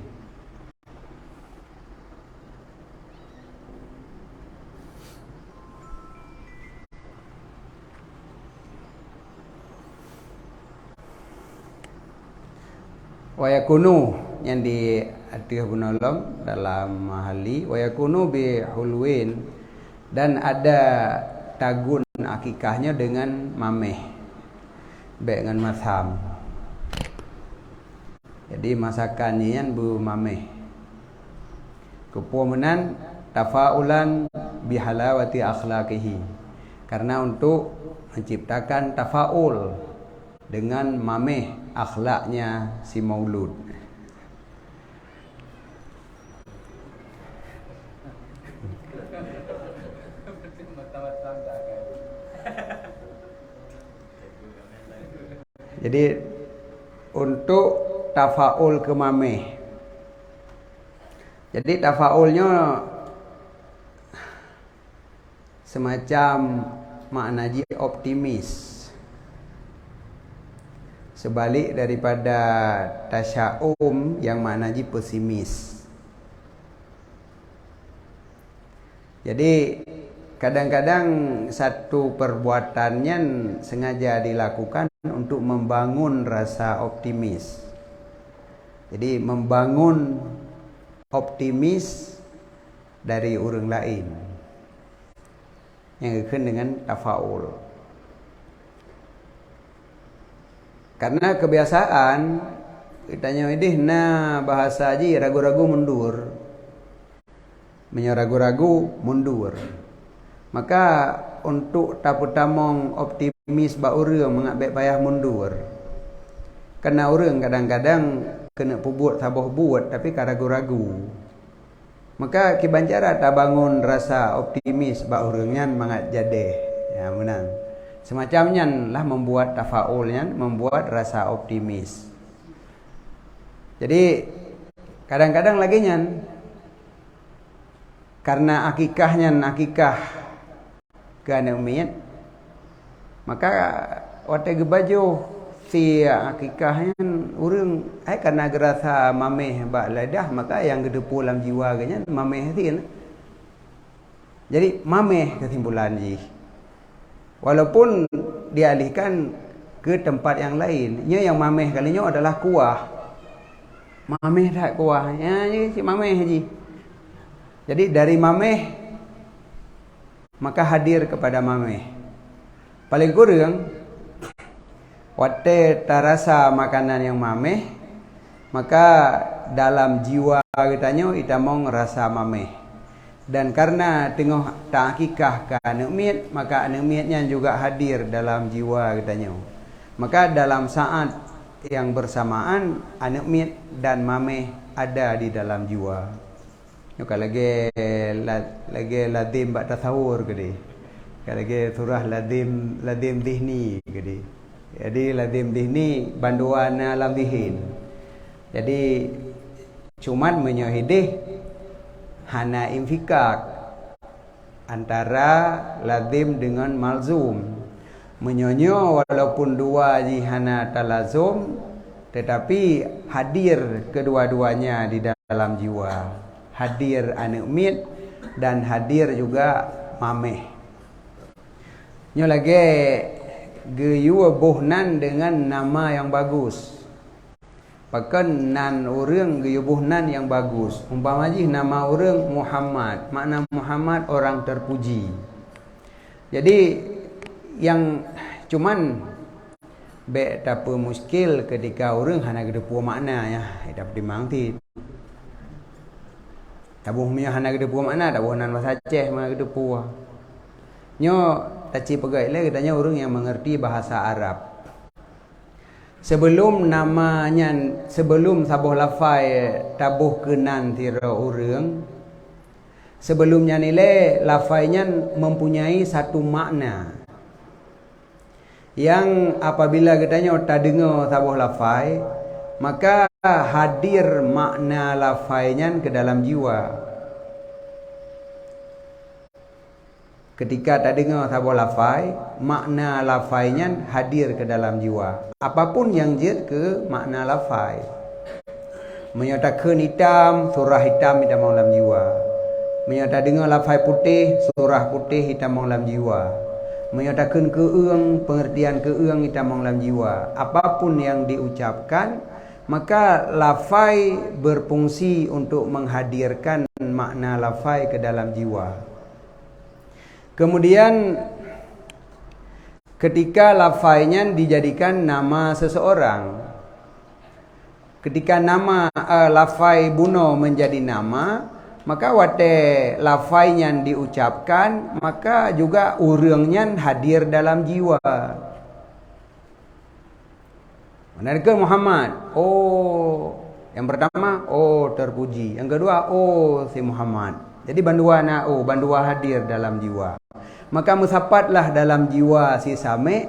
Wa yakunu yang di Atiyah Bunolom dalam mahali wa yakunu bi hulwin, dan ada tagun akikahnya dengan mameh dengan masham. Jadi masakannya yang bu mameh kepumenan tafaulan bihalawati akhlaqihi, karena untuk menciptakan tafaul dengan mameh akhlaknya si maulud. Jadi untuk tafaul ke mameh. Jadi tafaulnya semacam maknaji optimis. Sebalik daripada tasya'um yang maknaji pesimis. Jadi kadang-kadang satu perbuatannya sengaja dilakukan untuk membangun rasa optimis. Jadi membangun optimis dari orang lain yang dikenal dengan tafaul. Karena kebiasaan kitanya idih bahasa aja ragu-ragu mundur. Ragu-ragu mundur. Maka untuk taputamong optimis ba urang mengabek payah mundur. Karena urang kadang-kadang kena pubuat saboh buat tapi ragu-ragu. Maka kibancara tak bangun rasa optimis ba urangan mangat jadeh. Ya menang. Semacamnya lah membuat tafaulnya, membuat rasa optimis. Jadi kadang-kadang lagi nyan karena akikahnya akikah ganeumian, maka wate gebaju si akikahnya urang karena gerasa mameh ba ladah, maka yang gedepu dalam jiwa ganya mameh tin. Jadi mameh kesimpulan ji. Walaupun dialihkan ke tempat yang lain, yang mameh kalinya adalah kuah. Mameh tak kuah, ya si mameh haji. Jadi dari mameh maka hadir kepada mameh. Paling kurang wate tarasa makanan yang mameh, maka dalam jiwa kitanya ita mau ngerasa mameh. Dan karena tengah ta'akikah ke anak miat, maka anak miatnya juga hadir dalam jiwa katanya. Maka dalam saat yang bersamaan anak miat dan mameh ada di dalam jiwa. Kalau lagi ladim bak tasawur gede. Kalau lagi surah ladim dihni gede. Jadi ladim dihni banduan alam dihin. Jadi cuman menyahidih hana infikak antara lazim dengan malzum. Menyonyo walaupun dua di hana talazum, tetapi hadir kedua-duanya di dalam jiwa. Hadir anak mit dan hadir juga mameh. Nyo lagi geyu bohnan dengan nama yang bagus. Pakan nan orang geyubuhnan yang bagus. Umpamanya nama orang Muhammad. Makna Muhammad orang terpuji. Jadi yang cuman tak muskil ketika orang hana gede puas makna ya. Dapat dimangti. Tabuh punya hana gede puas makna. Tabuh nan bahasa Aceh mana gede puas. Nyo taci pegai le katanya orang yang mengerti bahasa Arab. Sebelum sabuh lafai tabuh kenan tira urang, sebelumnya nilai lafainya mempunyai satu makna yang apabila katanya tak dengar sabuh lafai, maka hadir makna lafainya ke dalam jiwa. Ketika tak dengar sabuh lafai, makna lafainya hadir ke dalam jiwa. Apapun yang jid ke makna lafai. Menyatakan hitam, surah hitam dalam jiwa. Menyatakan dengar lafaz putih, surah putih hitam dalam jiwa. Menyatakan keung, pengertian keung hitam dalam jiwa. Apapun yang diucapkan, maka lafaz berfungsi untuk menghadirkan makna lafaz ke dalam jiwa. Kemudian ketika lafaznya dijadikan nama seseorang, ketika nama lafaz buno menjadi nama, maka wate lafaznya diucapkan, maka juga urangnya hadir dalam jiwa. Menarikkan Muhammad, oh yang pertama, oh terpuji. Yang kedua, oh si Muhammad. Jadi bandua hadir dalam jiwa. Maka musapatlah dalam jiwa si same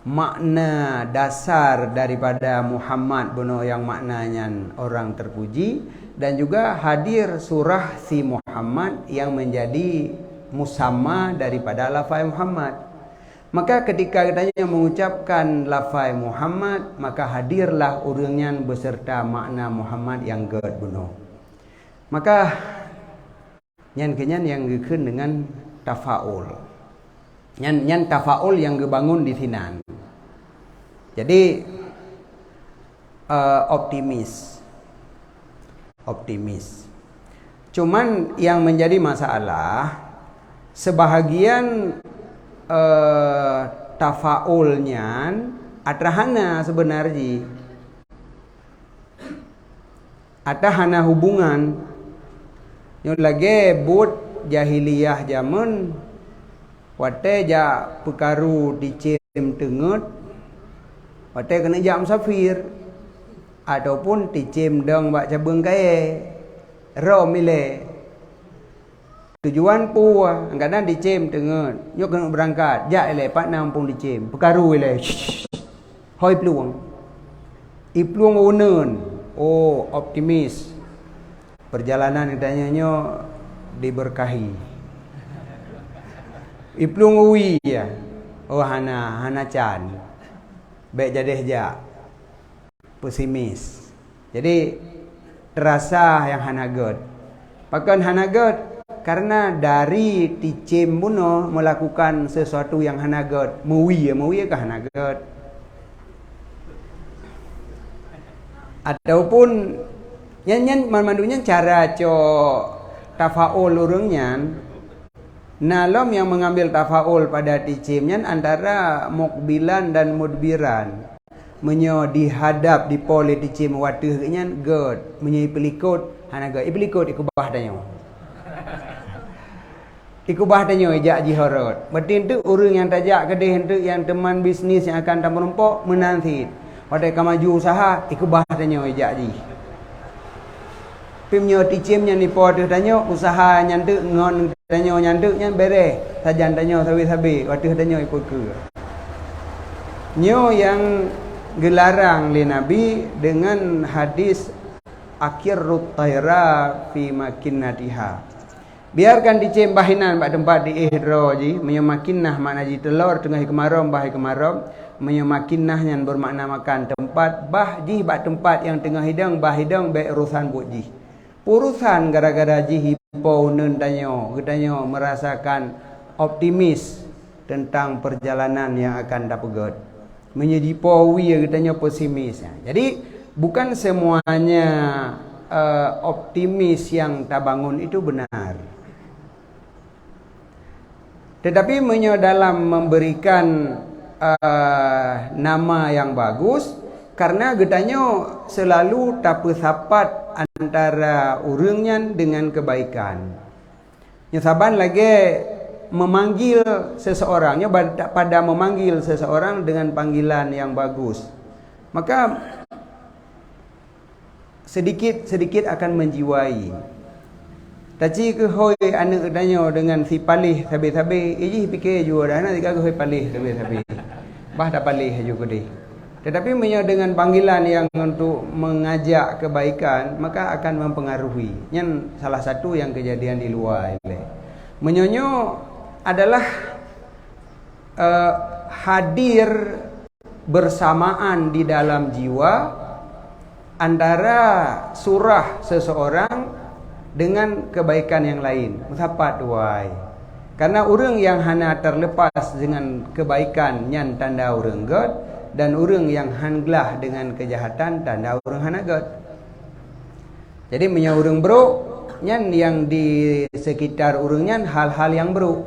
makna dasar daripada Muhammad buno yang maknanya orang terpuji, dan juga hadir surah si Muhammad yang menjadi musamma daripada lafaz Muhammad. Maka ketika katanya mengucapkan lafaz Muhammad, maka hadirlah urangnya beserta makna Muhammad yang ged buno. Maka nyan yang gekeun dengan tafaul. Nyan tafaul yang gebangun di sinan. Jadi optimis. Cuman yang menjadi masalah, sebahagian tafaulnya atrahana sebenarnya. Atahana hubungan. Yang lagi but jahiliyah zaman wate ja perkaru dicem tengut, wate kena jam safir, ataupun dicem dong bak cabeng kae ro mile tujuan puah kadang dicem tengut nyok kena berangkat ja ile pak nampung dicem perkaru ile hoi pluang ipluang uneun. Oh optimis, perjalanan ditanya diberkahi. Iplung uwi ya. Oh hana can. Baik jadeh ja. Pesimis. Jadi terasa yang hana god. Pakan hana god karena dari ticim buno melakukan sesuatu yang hana god. Muwi ke hana god. Ataupun nyan mandunya cara tafaul urungnya. Nalom yang mengambil tafaul pada ticimnya antara mukbilan dan mudbiran. Menyo dihadap di poli ticim watehnya god, menyo ipelikut hanaga ipelikut ikubah danyo. Ikubah danyo ijak jihorot. Berarti itu urang yang tajak kedeh itu yang teman bisnis yang akan tampuk menanti. Wadai kamaju usaha ikubah danyo ijak ji. Pimnyo ticimnya ni po danyo usaha nyantuk ngon danyo nyantuk nyan bere sajan danyo sabi-sabi wateh danyo ikut ke. Nyo yang gelarang li Nabi dengan hadis akhirut taira fi makinnatiha. Biarkan dicem bahinan bak tempat di ihro ji, menyemakinnah makna ji telur tengah kemarom bahi kemarom, menyemakinnah yang bermakna makan tempat bah ji bak tempat yang tengah hidang bah hidang baik urusan buat ji. Urusan gara-gara ji hipo nun danyo, gedanyo merasakan optimis tentang perjalanan yang akan dapat. Menjadi powi gedanyo pesimis. Jadi bukan semuanya optimis yang tabangun itu benar. Tetapi dalam memberikan nama yang bagus, karena gedanyo selalu tapesapat antara urangnya dengan kebaikan. Nyasaban lagi memanggil seseorangnya pada memanggil seseorang dengan panggilan yang bagus, maka sedikit akan menjiwai. Taci ke hoi anak danyo dengan si palih sabi-sabi, iji fikir juga dah nak tiga ke hoi palih sabi-sabi. Bah dah palih juga deh. Tetapi dengan panggilan yang untuk mengajak kebaikan, maka akan mempengaruhi. Yang salah satu yang kejadian di luar ini. Menyonyo adalah hadir bersamaan di dalam jiwa antara surah seseorang dengan kebaikan yang lain. Mengapa tuai? Karena orang yang hana terlepas dengan kebaikan nyan tanda orang god, dan orang yang hanglah dengan kejahatan tanda orang hana god. Jadi punya orang buruk nyan yang di sekitar orang nyan hal-hal yang buruk.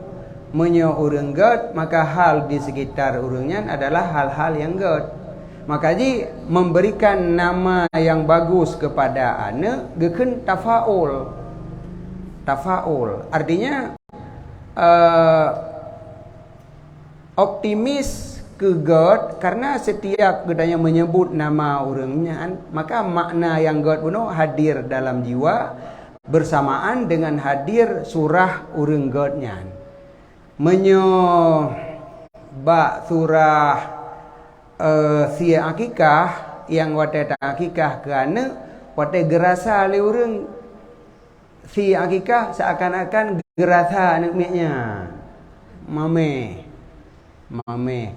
Punya orang god maka hal di sekitar orang nyan adalah hal-hal yang god. Maka ji memberikan nama yang bagus kepada anak geken tafaul. Tafaul artinya optimis ke God, karena setiap gedanya menyebut nama orangnya, maka makna yang God puno hadir dalam jiwa bersamaan dengan hadir surah orang Godnya. Menyo bak surah sia akikah yang wate akikah kerana wate gerasa le orang si akikah seakan-akan gerasa anak miaknya mame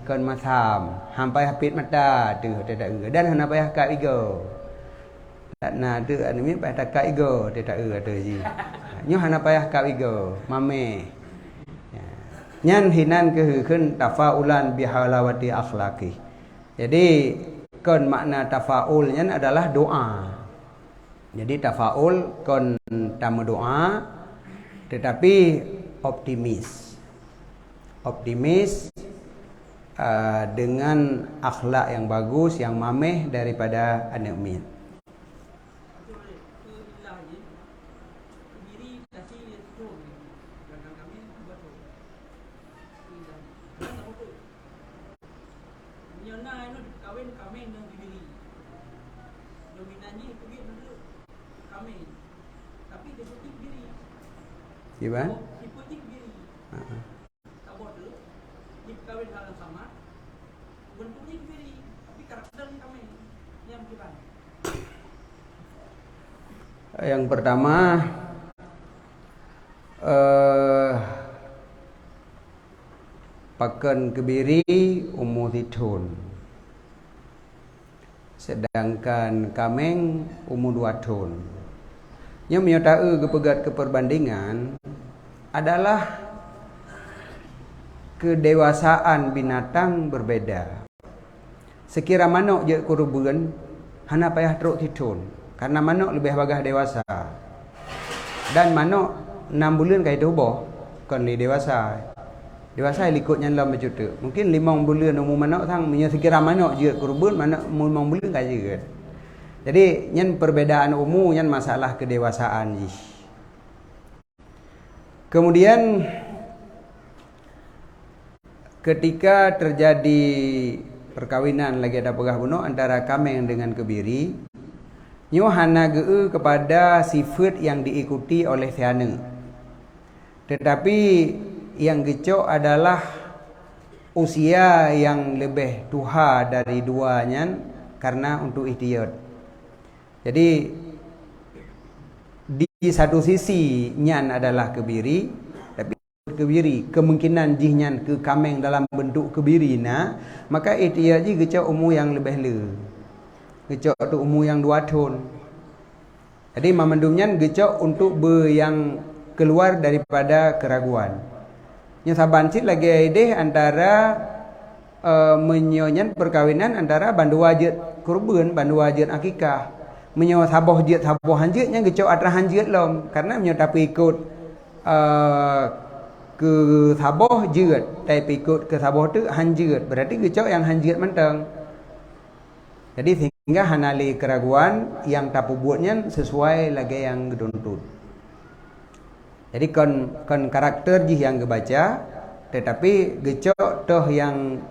kon masam hampai hapit mata tu tidak dan hana payah kat igo tak na tu anak miak payah tak igo tidak tu ji nyo hana payah kat igo mame nyan hinan ke keun tafaulan bihalawati akhlaqi. Jadi kon makna tafaulnya adalah doa. Jadi tafaul kon tamu doa tetapi optimis. Optimis dengan akhlak yang bagus, yang mameh daripada anak min. Gimana? Hipotik diri. Tabot dulu. Dikawin hal yang sama. Bentuknya diri, tapi karakternya kami yang gimana? Yang pertama pakan kebiri umur titun, sedangkan kameng umur 2 tahun. Yang menyertai kepegat keperbandingan adalah kedewasaan binatang berbeda. Sekira manuk je kurban hana payah teruk titun, karena manuk lebih bagah dewasa. Dan manuk 6 bulan kai tubuh kon li dewasa. Dewasa likutnya dalam macam tu. Mungkin 5 bulan umur manuk sang punya sekira manuk je kurban manuk 5 bulan kai je. Jadi nyan perbedaan umur nyan masalah kedewasaan ji. Kemudian ketika terjadi perkawinan lagi ada pegah bunuh antara kameng dengan kebiri, nyo hana geu kepada sifat yang diikuti oleh siana. Tetapi yang gecok adalah usia yang lebih tua dari duanya karena untuk ihtiyat. Jadi di satu sisi nyan adalah kebiri, tapi kebiri kemungkinan jihnya ke kameng dalam bentuk kebiri na, maka ihtiyat ji gecok umur yang lebih le. Gecok tu umur yang 2 tahun. Jadi mamandumnya gecok untuk yang keluar daripada keraguan. Nya saban sit lagi ideh antara menyonyan perkawinan antara bandu wajib kurban, bandu wajib akikah. Menyo saboh hanjit nya gecok atra hanjit lom, karena menyo tapi ikut ke saboh jeut, tapi ikut ke saboh tu hanjit, berarti gecok yang hanjit mentang. Jadi sehingga hanali keraguan yang tapu buatnya sesuai lagi yang geduntut. Jadi kon karakter jih yang gebaca, tetapi gecok toh yang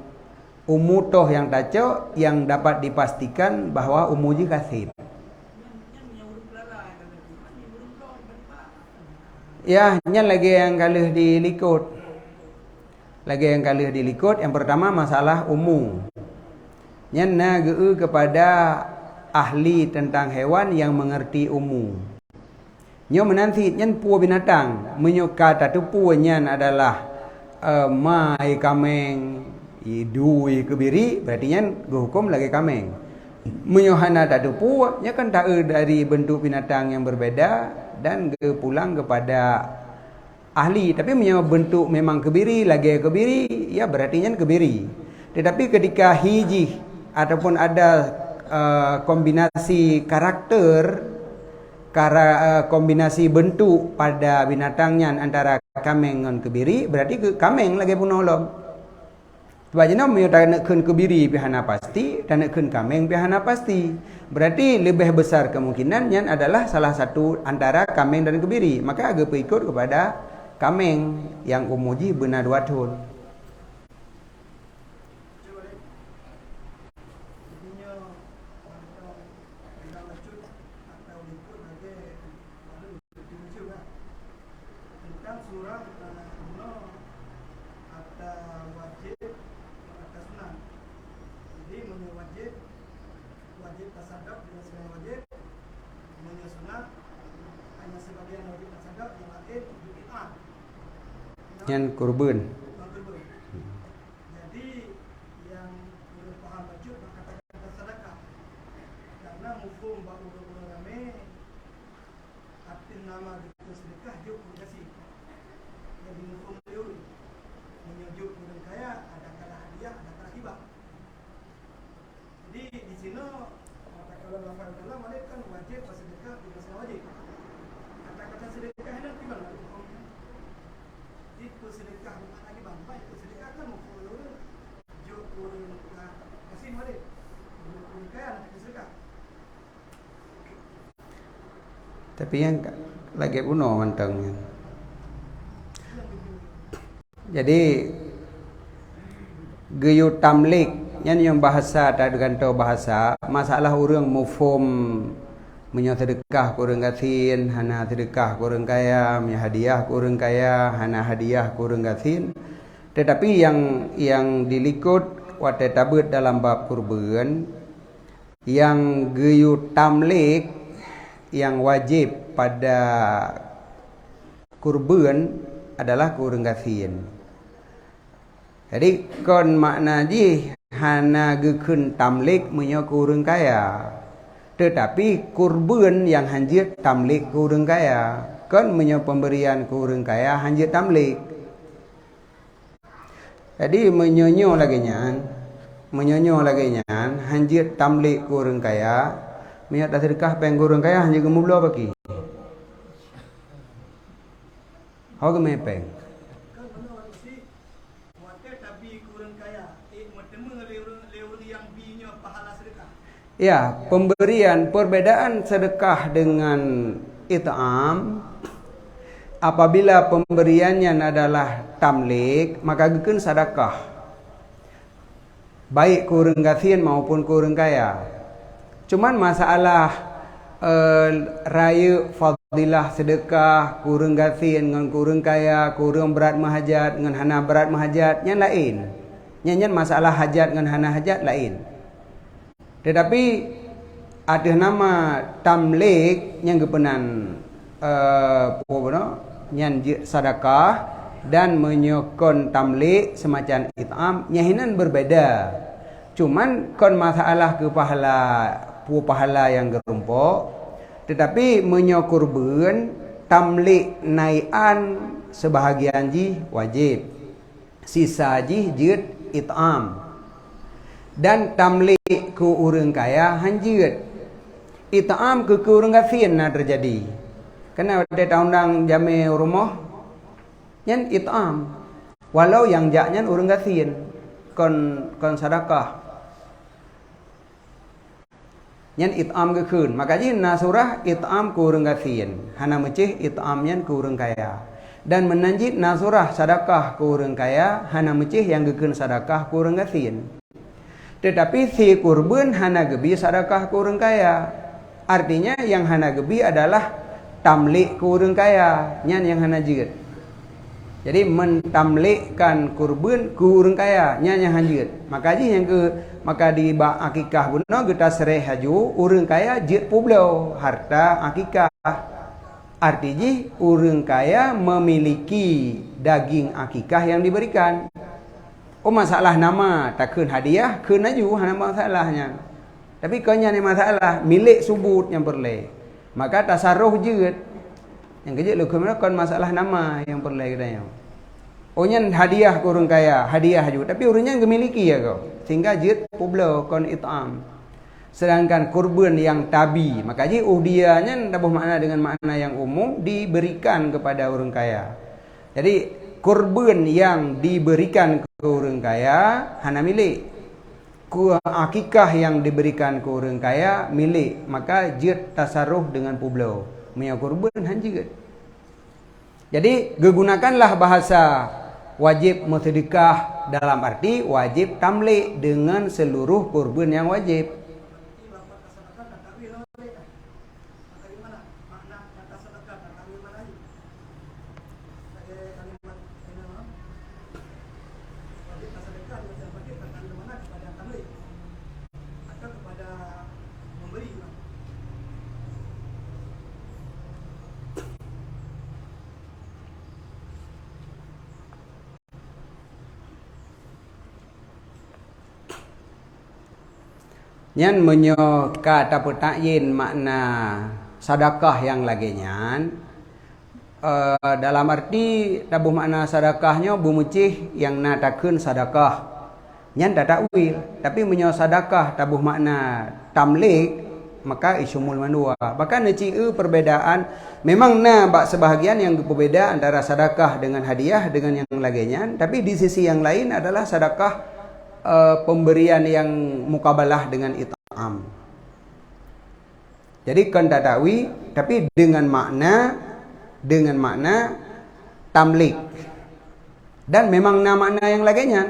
umur toh yang tacok yang dapat dipastikan bahwa umur jih kasih. Ya, nyan lagi yang kalih dilikut. Lagi yang kalih dilikut, yang pertama masalah umum. Nyan na geu kepada ahli tentang hewan yang mengerti umum. Nyo menanti nyan puah binatang, menyuka tatu puah nyan adalah mai kameng, idui kebiri, berarti nyan hukum lagi kameng. Menyohana tak pu, nya kan tak dari bentuk binatang yang berbeda dan pulang kepada ahli. Tapi menyo bentuk memang kebiri, lagi kebiri, ya berarti nya kebiri. Tetapi ketika hiji ataupun ada kombinasi karakter, kombinasi bentuk pada binatangnya antara kameng dengan kebiri, berarti kameng lagi pun nolong. Sebab jenama menyo tak nak kun kebiri pihana pasti, tak nak kun kameng pihana pasti. Berarti lebih besar kemungkinannya adalah salah satu antara kameng dan kebiri. Maka agak ikut kepada kameng yang umuji benar dua tun. Yang kurban. Jadi yang boleh paham baca kata-kata sedekah. Karena mufhum bab urut rame arti nama itu sedekah juk kasih. Jadi mufhum teori menyujuk orang kaya ada kala hadiah, ada kala hibah. Jadi di sini kata kalau lafaz dalam ada kan wajib bersedekah tidak wajib. Kata-kata sedekah ini gimana? Itu sedekah bukan lagi bang, itu sedekah kan mufhum juk orang kasih mari. Orang kaya nak sedekah. Tapi yang lagi puno mantengnya. Jadi geyu tamlik yang bahasa tak gantung bahasa, masalah orang mufhum menyo sedekah kurang gasin, hana sedekah kurang kaya, menyo hadiah kurang kaya, hana hadiah kurang gasin. Tetapi yang dilikut wate tabut dalam bab kurban, yang geyu tamlik yang wajib pada kurban adalah kurang gasin. Jadi kon makna ji hana gekun tamlik menyo kurang kaya. Tetapi kurban yang hanjit tamlik kurang kaya, kan menyo pemberian kurang kaya hanjit tamlik. Jadi menyonyo lagi nyan hanjit tamlik kurang kaya, menyo tak sedekah peng kurang kaya hanjit gemublo bagi. Hau ke mepeng. Kan mana orang si water tapi kurang kaya, bertemu leuri yang binya pahala sedekah. Ya, pemberian perbedaan sedekah dengan it'am. Apabila pemberiannya adalah tamlik, maka gekeun sedekah. Baik kurang gasin maupun kurang kaya. Cuman masalah raya fadilah sedekah kurang gasin dengan kurang kaya, kurang berat mahajat dengan hana berat mahajatnya lain. Nyanyian masalah hajat dengan hana hajat lain. Tetapi ada nama tamlik yang kepenan yang sedekah dan menyokon tamlik semacam it'am nyahinan berbeda. Cuman kon masalah ke pahala yang gerumpuk, tetapi menyokurban tamlik naian sebahagian ji wajib, sisa ji jid it'am. Dan tamlik ku urang kaya hanjit. It'am ke urang gasin na terjadi. Kena ada undang jame rumah nyan it'am. Walau yang jaknya urang gasin kon sedekah. Nyan it'am ke keun. Maka ji na surah it'am ku urang gasin. Hana mecih it'am nyan ku urang kaya. Dan menanjit na surah sedekah ku urang kaya, hana mecih yang gekeun sedekah ku urang gasin. Tetapi si kurban hana gebi sedekah kurang kaya. Artinya yang hana gebi adalah tamlik kurang kaya, nyan yang hana jid. Jadi mentamlikkan kurban kurang kaya, nyan yang hanjit. Maka di akikah guna kita sereh haju urang kaya jid publau harta akikah. Artinya urang kaya memiliki daging akikah yang diberikan. Oh masalah nama tak keun hadiah keun aju hana masalahnya. Tapi kanya ni masalah milik subut yang perle. Maka tasarruh jeut. Yang kejut lu kon masalah nama yang perle katanya. Onyan hadiah ke orang kaya, hadiah juga. Tapi orangnya gemiliki ya kau. Sehingga jeut publo kon it'am. Sedangkan kurban yang tabi, maka ji uhdiahnya tabuh makna dengan makna yang umum diberikan kepada orang kaya. Jadi kurban yang diberikan ke orang kaya hana milik. Akikah yang diberikan ke orang kaya milik, maka jeut tasarruh dengan publo. Punya kurban han jeut. Jadi gunakanlah bahasa wajib bersedekah dalam arti wajib tamlik dengan seluruh kurban yang wajib. Nyan menyo kata petakyin makna sedekah yang lagi nyan dalam arti tabuh makna sedekahnya bumucih yang natakeun sedekah nyan tak takwil, tapi menyo sedekah tabuh makna tamlik maka isumul manua. Bahkan neceu perbedaan memang bak sebahagian yang berbeda antara sedekah dengan hadiah dengan yang lagi nyan, tapi di sisi yang lain adalah sedekah pemberian yang mukabalah dengan it'am. Jadi kan tatawi tapi dengan makna tamlik. Dan memang makna yang lainnya.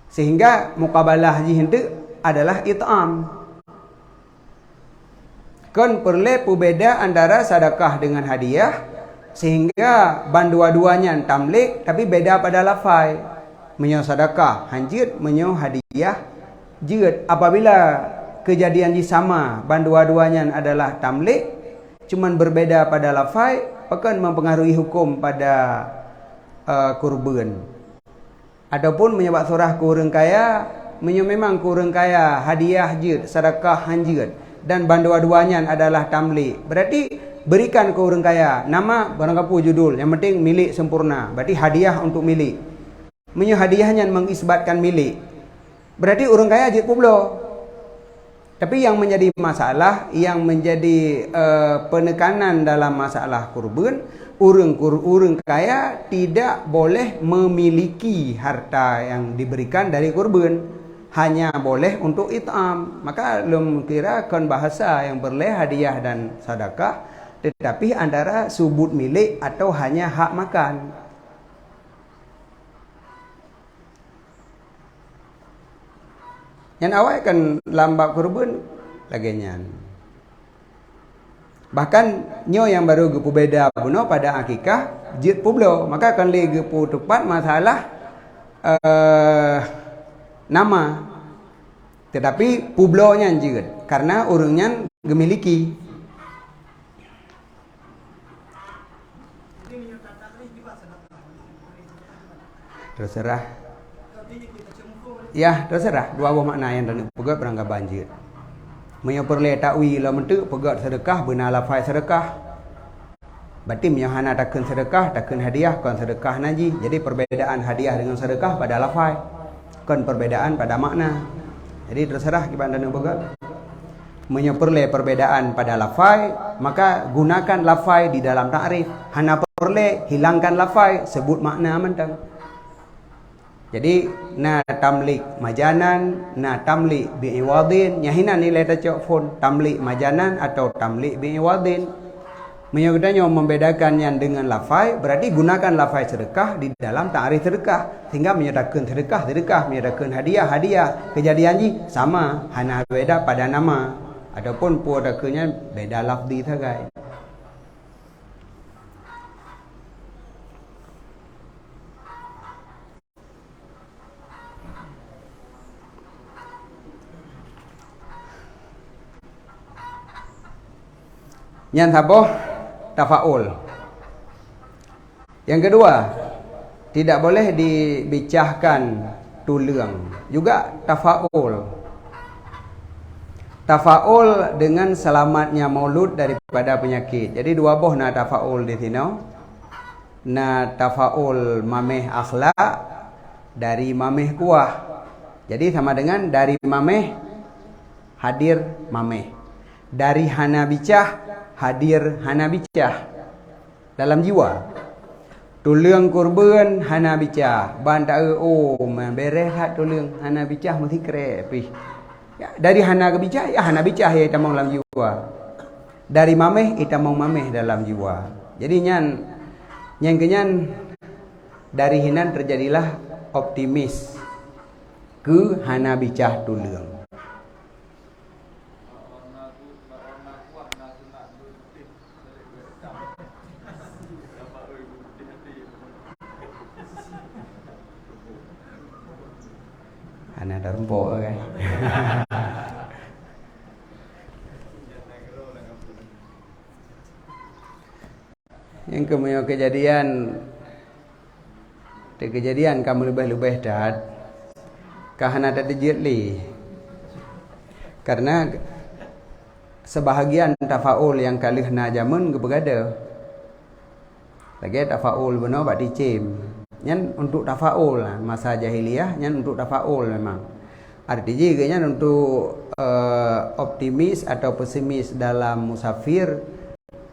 Sehingga mukabalah jihintu adalah it'am. Kan perle berbeda antara sedekah dengan hadiah sehingga bandua-duanya tamlik tapi beda pada lafai. Menyo sedekah hanjit, menyo hadiah jeut. Apabila kejadian di sama bandua-duanya adalah tamlik cuman berbeda pada lafai, akan mempengaruhi hukum pada kurban. Adapun menyebab surah kurang kaya, menyo memang kurang kaya hadiah jeut, sedekah hanjit dan bandua-duanya adalah tamlik. Berarti berikan ke orang kaya nama barang kapu judul, yang penting milik sempurna. Berarti hadiah untuk milik. Menyo hadiahnya mengisbatkan milik. Berarti orang kaya jeut publo. Tapi yang menjadi masalah, yang menjadi penekanan dalam masalah kurban, orang kaya tidak boleh memiliki harta yang diberikan dari kurban, hanya boleh untuk it'am. Maka lum kira kon bahasa yang berleh hadiah dan sedekah, tetapi antara subut milik atau hanya hak makan. Yang awal kan lambak kurban lagi nyan. Bahkan nyo yang baru gepu beda puno pada akikah jeut publo, maka kan le gepu tepat masalah nama. Tetapi publo nya jeut karena urangnya gemiliki. Terserah. Ya, terserah dua buah makna yang dan pegat berangkat banjir. Menyo perle takwi la mentu pegat sedekah benar lafai sedekah. Berarti menyo hana takun sedekah, takun hadiah kon sedekah naji. Jadi perbedaan hadiah dengan sedekah pada lafai. Kon perbedaan pada makna. Jadi terserah kiban dan pegat. Menyo perle perbedaan pada lafai, maka gunakan lafai di dalam takrif. Hana perle hilangkan lafai, sebut makna mentang. Jadi na tamlik majanan, na tamlik bi'iwadin. Nyahina nilai tacok phone tamlik majanan atau tamlik bi'iwadin. Menyebutnya membedakan yang dengan lafai, berarti gunakan lafai sedekah di dalam ta'rif sedekah. Sehingga menyatakan sedekah, menyatakan hadiah. Kejadian ji sama, hanya beda pada nama. Adapun puadakannya beda lafzi saja. Yang apa? Tafaul. Yang kedua, tidak boleh dibicahkan tulang. Juga tafaul. Tafaul dengan selamatnya maulud daripada penyakit. Jadi dua boh na tafaul di sini. Na tafaul mameh akhlak dari mameh kuah. Jadi sama dengan dari mameh hadir mameh. Dari hana bicah hadir hana bicah dalam jiwa. Tulang kurban hana bicah. Ban tak beres hat tulang hana bicah mesti krepih. Ya, dari hana ke bicah, ya hana bicah ya itamang dalam jiwa. Dari mameh itamang mameh dalam jiwa. Jadi nyan kenyan dari hinan terjadilah optimis ke hana bicah tulang. Hana dah rempok kan. Yang kemudian kejadian kamu lebih-lebih dah kahana tak dijeli. Karena sebahagian tafaul yang kalih na jamun keberada. Lagi tafaul benar bak dicim. Nyan untuk tafaul masa jahiliyah, nyan untuk tafaul memang. Artinya nyan untuk optimis atau pesimis dalam musafir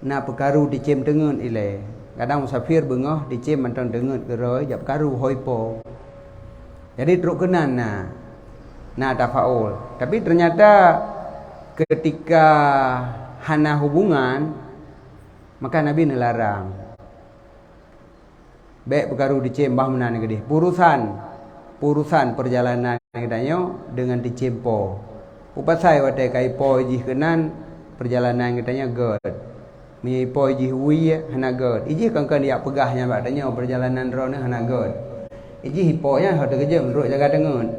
na perkaru dicim tengun ile. Kadang musafir bengah dicim mantang tengun geroi jak perkaru hoipo. Jadi teruk kenan na tafaul. Tapi ternyata ketika hana hubungan maka Nabi nelarang. Baik perkaru dicim bah menan gede. Purusan perjalanan katanya dengan dicimpo. Upasai watai kai po iji kenan perjalanan katanya god. Mi po iji wi hana god. Iji kan dia pegahnya katanya perjalanan rone hana god. Iji hiponya hada kerja menurut jaga dengun.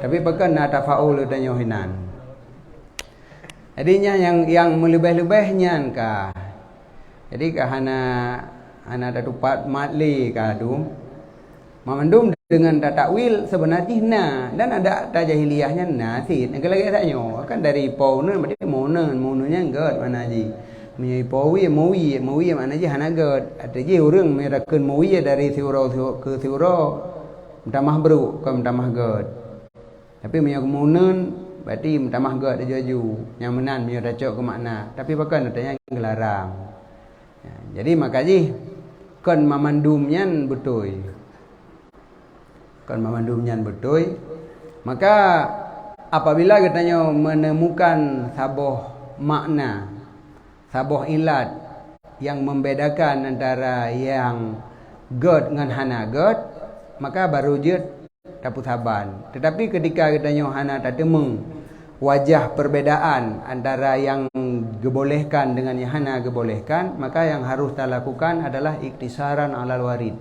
Tapi pakan na tafaul katanya hinan. Jadinya yang melebih-lebihnya kah. Jadi kahana anak ada tupat matli kadu memandum dengan takwil sebenarnya dan ada jahiliyahnya nasid yang lagi tanya kan dari pauna berarti monunya enggak mana ji mi pawi mawi mana ji hana gad ada ji urang merakeun mawi dari siuro ke siuro tamah bru ke tamah gad tapi mi monen berarti tamah gad ada jaju yang menan mi racok ke makna tapi bahkan adanya gelarang ya, jadi makanya kan mamandumnya betul. Maka apabila katanya menemukan sabuh makna, sabuh ilat yang membedakan antara yang god dengan hana god, maka baru je dapat saban. Tetapi ketika katanya hana tak temung wajah perbedaan antara yang dibolehkan dengan yang hana dibolehkan, maka yang harus kita lakukan adalah iktisaran alal warid.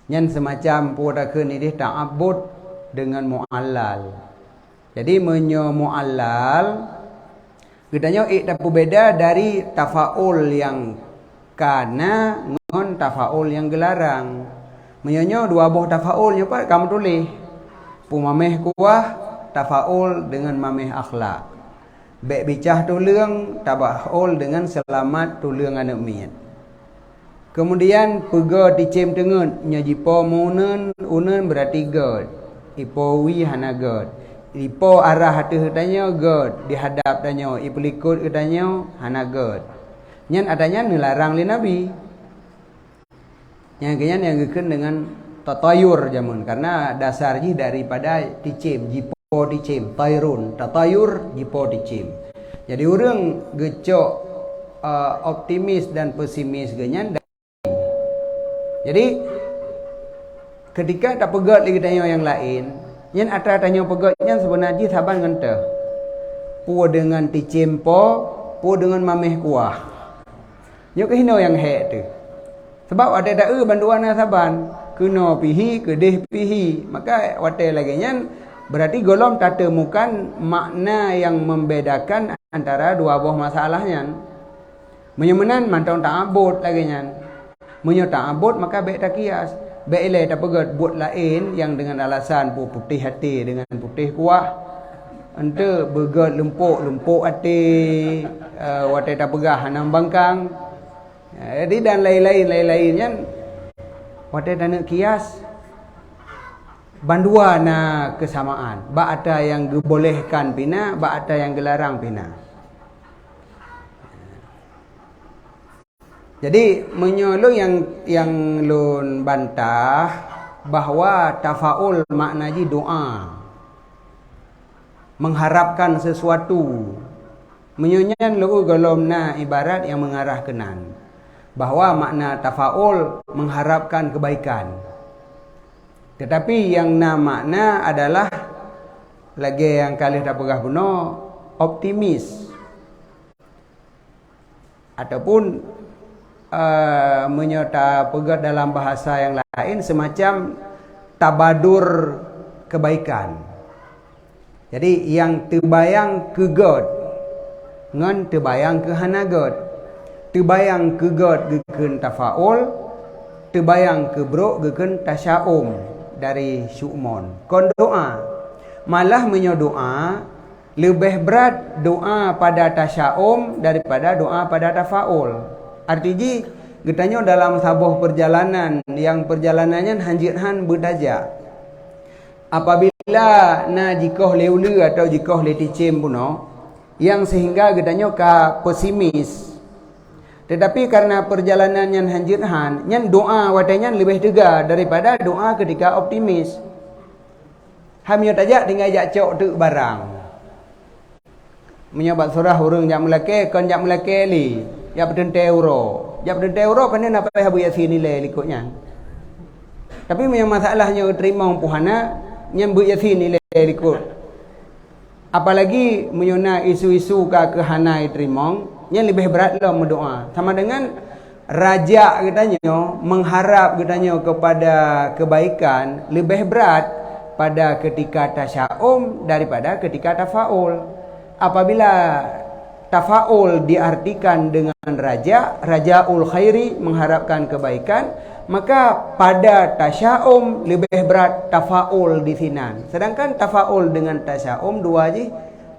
Yang semacam pudakeun ini ta'abbud dengan mu'allal. Jadi menyo mu'allal katanya tak berbeda dari tafaul yang kana ngon tafaul yang gelarang. Menyonyo dua buah tafaulnya Pak kamu tulis. Pumameh kuah tafaul dengan mameh akhlak. Bek bicah tulang tafaul dengan selamat tulang anak miat. Kemudian pega dicem tengun nyajipo munen unen berarti god. Ipo wi hana god. Ipo arah hati hatanya god. Dihadap tanya ipelikut katanya hana god. Nyan adanya nelarang li Nabi. Yang kenyan yang geken dengan tatayur jamun karena dasarnya daripada dicim jipo dicim tayrun tatayur jipo dicim. Jadi orang gecok optimis dan pesimis genyan. Jadi ketika tak pegat lagi tanya yang lain, yang atas tanya pegatnya sebenarnya saban ngenteh. Pu dengan dicim pu dengan mameh kuah. Nyok hino yang hek tu. Sebab ada tak banduan saban. Kena pihi, kedih pihi. Maka watai lagi nyan berarti golom tak temukan makna yang membedakan antara dua buah masalahnya. Menyemenan mantau tak abot lagi nyan. Menyo tak abot maka baik tak kias. Baiklah tak pegat buat lain yang dengan alasan putih hati dengan putih kuah. Ente begat lempuk hati watai tak pegah hanam bangkang. Jadi dan lain-lain kan watai tak nak kias. Bandua na kesamaan. Ba ada yang dibolehkan pina, ba ada yang dilarang pina. Jadi menyolong yang lun bantah bahawa tafaul maknanya doa, mengharapkan sesuatu. Menyonyan lu golomna ibarat yang mengarah kenan bahawa makna tafaul mengharapkan kebaikan. Tetapi yang makna adalah lagi yang kali tak pegah puno optimis ataupun menyota pegat dalam bahasa yang lain semacam tabadur kebaikan. Jadi yang terbayang ke God ngan terbayang ke hana God. Terbayang ke God geken tafaul, terbayang ke bro geken tasyaum dari syu'mon. Kon doa malah menyodoa lebih berat doa pada tasyaum daripada doa pada tafaul. Artinya getanya dalam sabuh perjalanan yang perjalanannya hanjirhan berdaja. Apabila na jikoh leulu atau jikoh leticim puno yang sehingga getanya ka pesimis. Tetapi karena perjalanan yang hanjirhan, yang doa watanya lebih tegar daripada doa ketika optimis. Hamnya tajak tinggal jak cok tu barang. Menyobat surah urang jak melake kon jak melake li. Ya berdente euro. Ya berdente euro pandai nak payah buat sini nilai likutnya. Tapi yang masalahnya terima puhana yang buat sini nilai likut. Apalagi menyona isu-isu ke hanai terima, yang lebih berat lah mendoa. Sama dengan raja katanya mengharap katanya kepada kebaikan lebih berat pada ketika tasyaum daripada ketika tafaul. Apabila tafaul diartikan dengan rajaul khairi, mengharapkan kebaikan, maka pada tasyaum lebih berat tafaul di sinan. Sedangkan tafaul dengan tasyaum dua je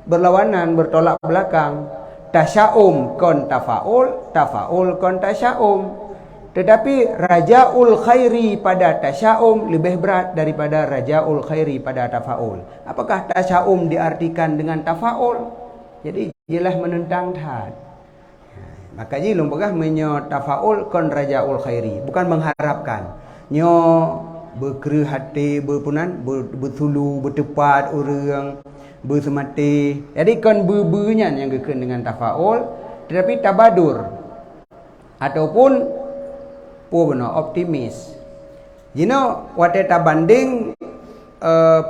berlawanan, bertolak belakang. Tasyaum kon tafaul, tafaul kon tasyaum. Tetapi rajaul khairi pada tasyaum lebih berat daripada rajaul khairi pada tafaul. Apakah tasyaum diartikan dengan tafaul? Jadi jelas menentang tad. Makanya lumpagah menyo tafaul kon rajaul khairi, bukan mengharapkan. Nyo berkerah hati, berpunan, bersulu, bertepat orang, bersemati. Jadi kon berbenyan yang geken dengan tafaul, tetapi tabadur ataupun optimis. Jino wate tabanding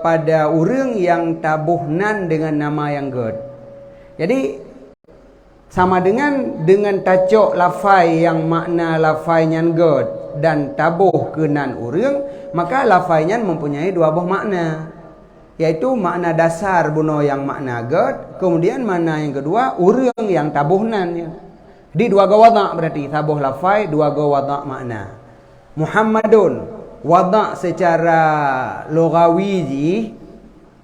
pada orang yang tabuhnan dengan nama yang God. Jadi sama dengan tacok lafai yang makna lafainya God dan tabuh kenan urang, maka lafainya mempunyai dua buah makna, yaitu makna dasar buno yang makna God, kemudian makna yang kedua urang yang tabuhnan. Di dua go wada' berarti tabuh lafai, dua go wada' makna. Muhammadun wada' secara logawi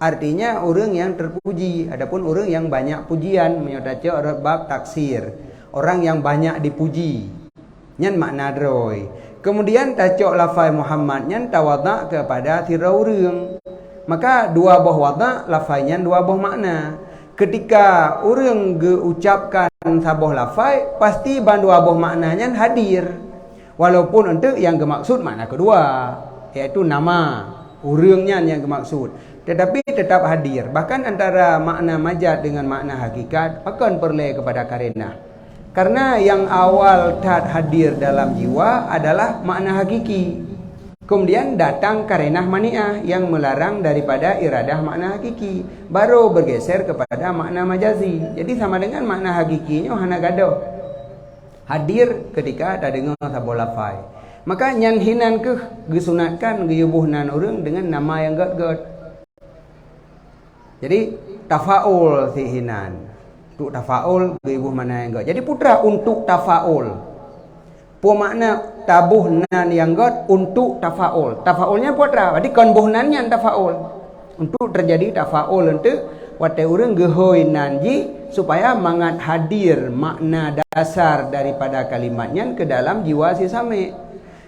artinya orang yang terpuji. Adapun orang yang banyak pujian, menyodaca bab taksir, orang yang banyak dipuji. Nyan makna droi. Kemudian tacok lafai Muhammad nyan tawada' kepada tira orang. Maka dua buah wada' lafainya dua buah makna. Ketika orang ucapkan sabuh lafai, pasti dua buah maknanya hadir. Walaupun untuk yang dimaksud makna kedua, yaitu nama orangnya yang dimaksud. Tetapi tetap hadir. Bahkan antara makna majaz dengan makna hakikat akan perlu kepada karenah. Karena yang awal tak hadir dalam jiwa adalah makna hakiki. Kemudian datang karenah mani'ah yang melarang daripada iradah makna hakiki. Baru bergeser kepada makna majazi. Jadi sama dengan makna hakikinya hana gaduh. Hadir ketika ada dengar sabuh lafai. Maka nyan hinan ke gesunatkan geyubuhnan orang dengan nama yang god-god. Jadi tafaul si hinan. Untuk tafaul geyubuh mana yang god. Jadi putra untuk tafaul. Makna tabuh nan yang got untuk tafaul. Tafaulnya buat apa? Berarti kon buhnan yang tafaul. Untuk terjadi tafaul untuk wate urang gehoi nanji supaya mangat hadir makna dasar daripada kalimatnya ke dalam jiwa si same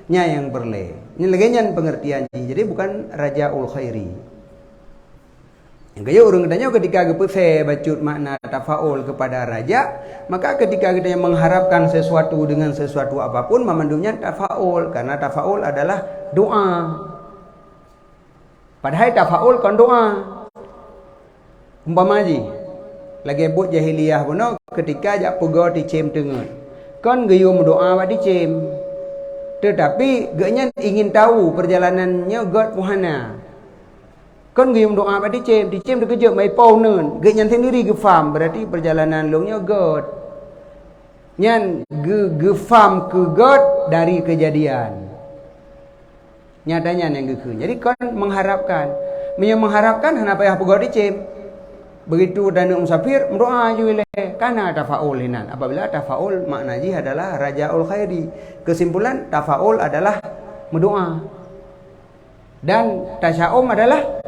nya yang berle. Ini lagi nyan pengertian. Jadi bukan rajaul khairi. Gaya orang katanya ketika kita bacut makna tafaul kepada raja, maka ketika kita mengharapkan sesuatu dengan sesuatu apapun, memandunya tafaul, karena tafaul adalah doa. Padahal tafaul kan doa. Umpama ji, lagi buat jahiliyah pun ketika jak pegau dicem tengah, kan gayum doa badi cem, tetapi gaknya ingin tahu perjalanannya God Muhana. Kan gayum doa pada dicem dikejut mai pau neun ge nyan sendiri ge faham berarti perjalanan longnya God nyan ge faham ke God dari kejadian nyatanya yang ge jadi kan mengharapkan kenapa ya pegawai dicem begitu dan musafir berdoa juga karena tafaul hinan apabila tafaul makna ji adalah rajaul khairi kesimpulan tafaul adalah berdoa dan tasya'um adalah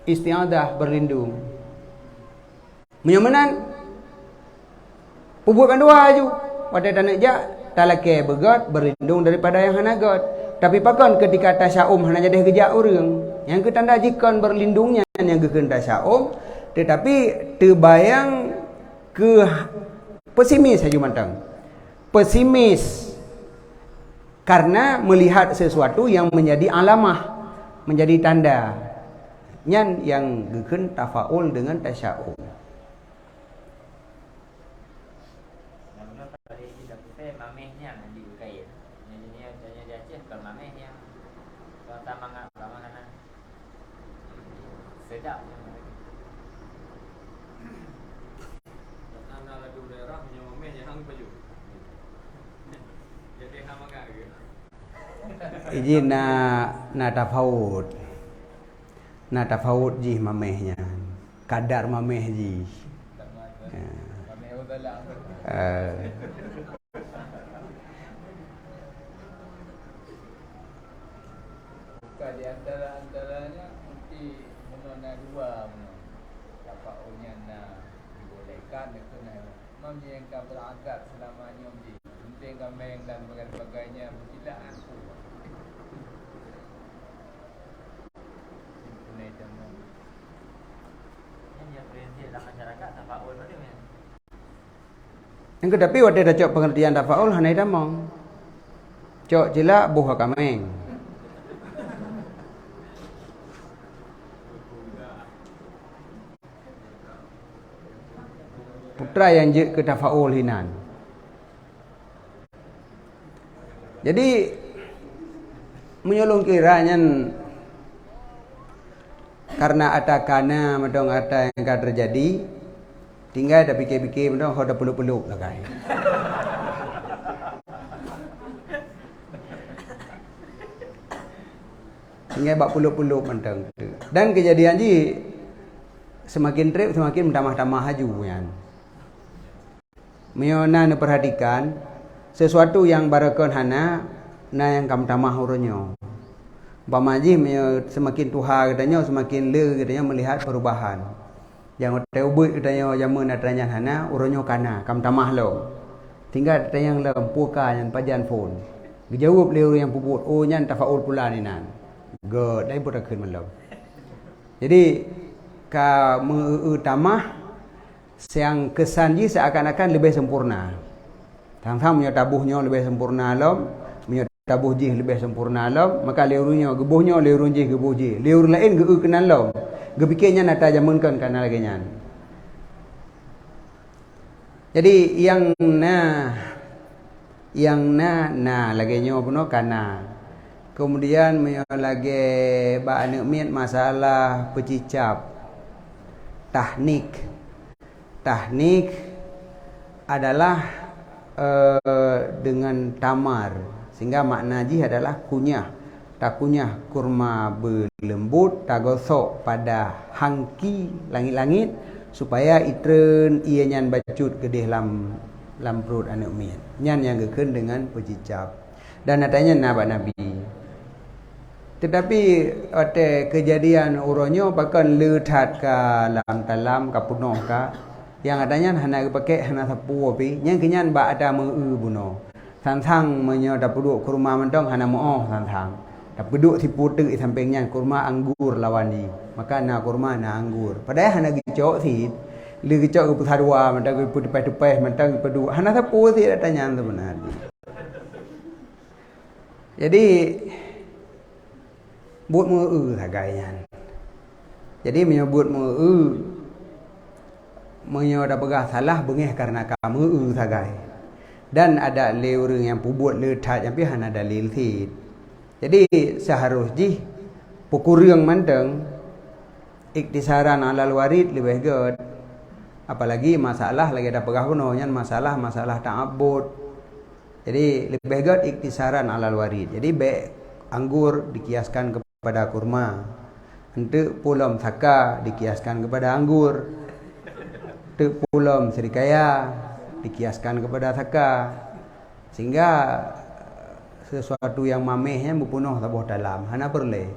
isti'adah berlindung. Menyamanan puput doa aju. Pada tanah jak talake begot berlindung daripada yang hana god. Tapi pakon ketika tasya'um hana jadi gejak orang. Yang ketanda jikon berlindungnya yang gekeun tasya'um tetapi terbayang ke pesimis saja mantang. Pesimis karena melihat sesuatu yang menjadi alamah, menjadi tanda. Nyan yang gekeun tafaul dengan tasya'um. Izin na tafaut. Na tafaut ji mamehnya. Kadar mameh ji. Bukan di antaranya mesti menona dua tafautnya na dibolehkan itu na mam yang kau beradat selamanya di penting kameng dan sebagainya tidak aku. Yang kedapi wadah dah cok pengertian tafaul hanai damong. Cok jela buah kameng. Putra yang je ke tafaul hinan. Jadi menyolong kiranya karena ada kana medong ada yang akan terjadi tinggal ada pikir-pikir medong ada peluk-peluk lah kan. Tinggal bak peluk-peluk medong tu. Dan kejadian ji semakin trip semakin tambah-tambah haju kan. Menyona perhatikan sesuatu yang barakon hana na yang kam tamah uronyo. Pamaji semakin tuha katanya semakin le katanya melihat perubahan. Yang teubut katanya zaman natanya hana uronyo kana kam tamah lo. Tinggal katanya yang lempuka yang pajan phone. Dijawab leu yang puput oh nyan tafaul pula ni nan. God dai pun akan malam. Jadi ka meutamah yang kesan ji seakan-akan lebih sempurna. Tang-tang punya tabuhnya lebih sempurna lom. Tabuh jih lebih sempurna lom, maka leurunya gebuhnya leurun jih gebuh jih. Leur lain geu kenan lom. Gepikirnya nata jamunkan kana lagi nyan. Jadi yang na lagi nyo puno kana. Kemudian lagi ba anu miat masalah pecicap. Tahnik adalah dengan tamar. Sehingga makna ji adalah kunyah. Tak kunyah kurma berlembut, tak gosok pada hangki langit-langit supaya itren ia nyan bacut ke dalam dalam perut anak mian. Nyan yang gekeun dengan pejicap. Dan adanya Nabi. Tetapi ada kejadian uronyo bahkan letat ke dalam ka punoh ka yang adanya hana pakai hana sapu api yang kenyan ba ada meu buno. Tantang menyo dapuduk kurma mentong hana moh tantang. Dapuduk si putu sampingnya kurma anggur lawani. Maka na kurma na anggur. Padahal hana gicok si lu gicok ke pusarwa mentang ke tupai mentang pedu hana sapu si datanya sebenarnya. Jadi buat meu sagainya. Jadi menyebut meu menyo dah pegah salah bengih karena kamu sagai. Dan ada orang yang buat letat yang pihan ada dalil tid. Jadi seharusnya pukul yang mandeng iktisaran alal warid lebih good. Apalagi masalah lagi ada pegah puno nyan masalah ta'abbud. Jadi lebih good iktisaran alal warid. Jadi be anggur dikiaskan kepada kurma. Untuk pulam saka dikiaskan kepada anggur. Untuk pulam serikaya dikiaskan kepada saka. Sehingga sesuatu yang mamehnya mempunuh tabuh dalam hana perle.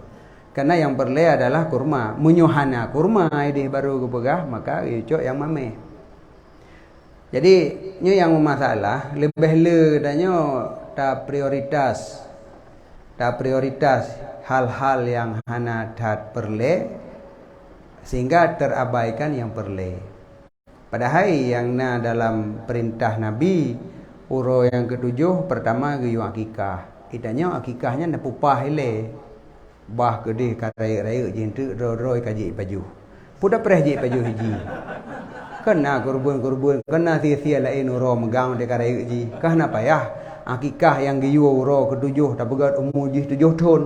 Karena yang perle adalah kurma. Menyuhana kurma ini baru kepegah maka cok yang mameh. Jadi nyo yang masalah lebih le danyo ta prioritas hal-hal yang hana dat perle sehingga terabaikan yang perle. Padahal yang na dalam perintah Nabi uro yang ketujuh pertama geyu akikah. Idanya akikahnya na pupah ile. Bah gede karaya-raya jentu roi kaji baju. Puda preh ji baju hiji. Kena kurban, kena sia-sia lain uro megang de karaya ji. Kahna payah akikah yang geyu uro ketujuh dah begat umur ji 7 tahun.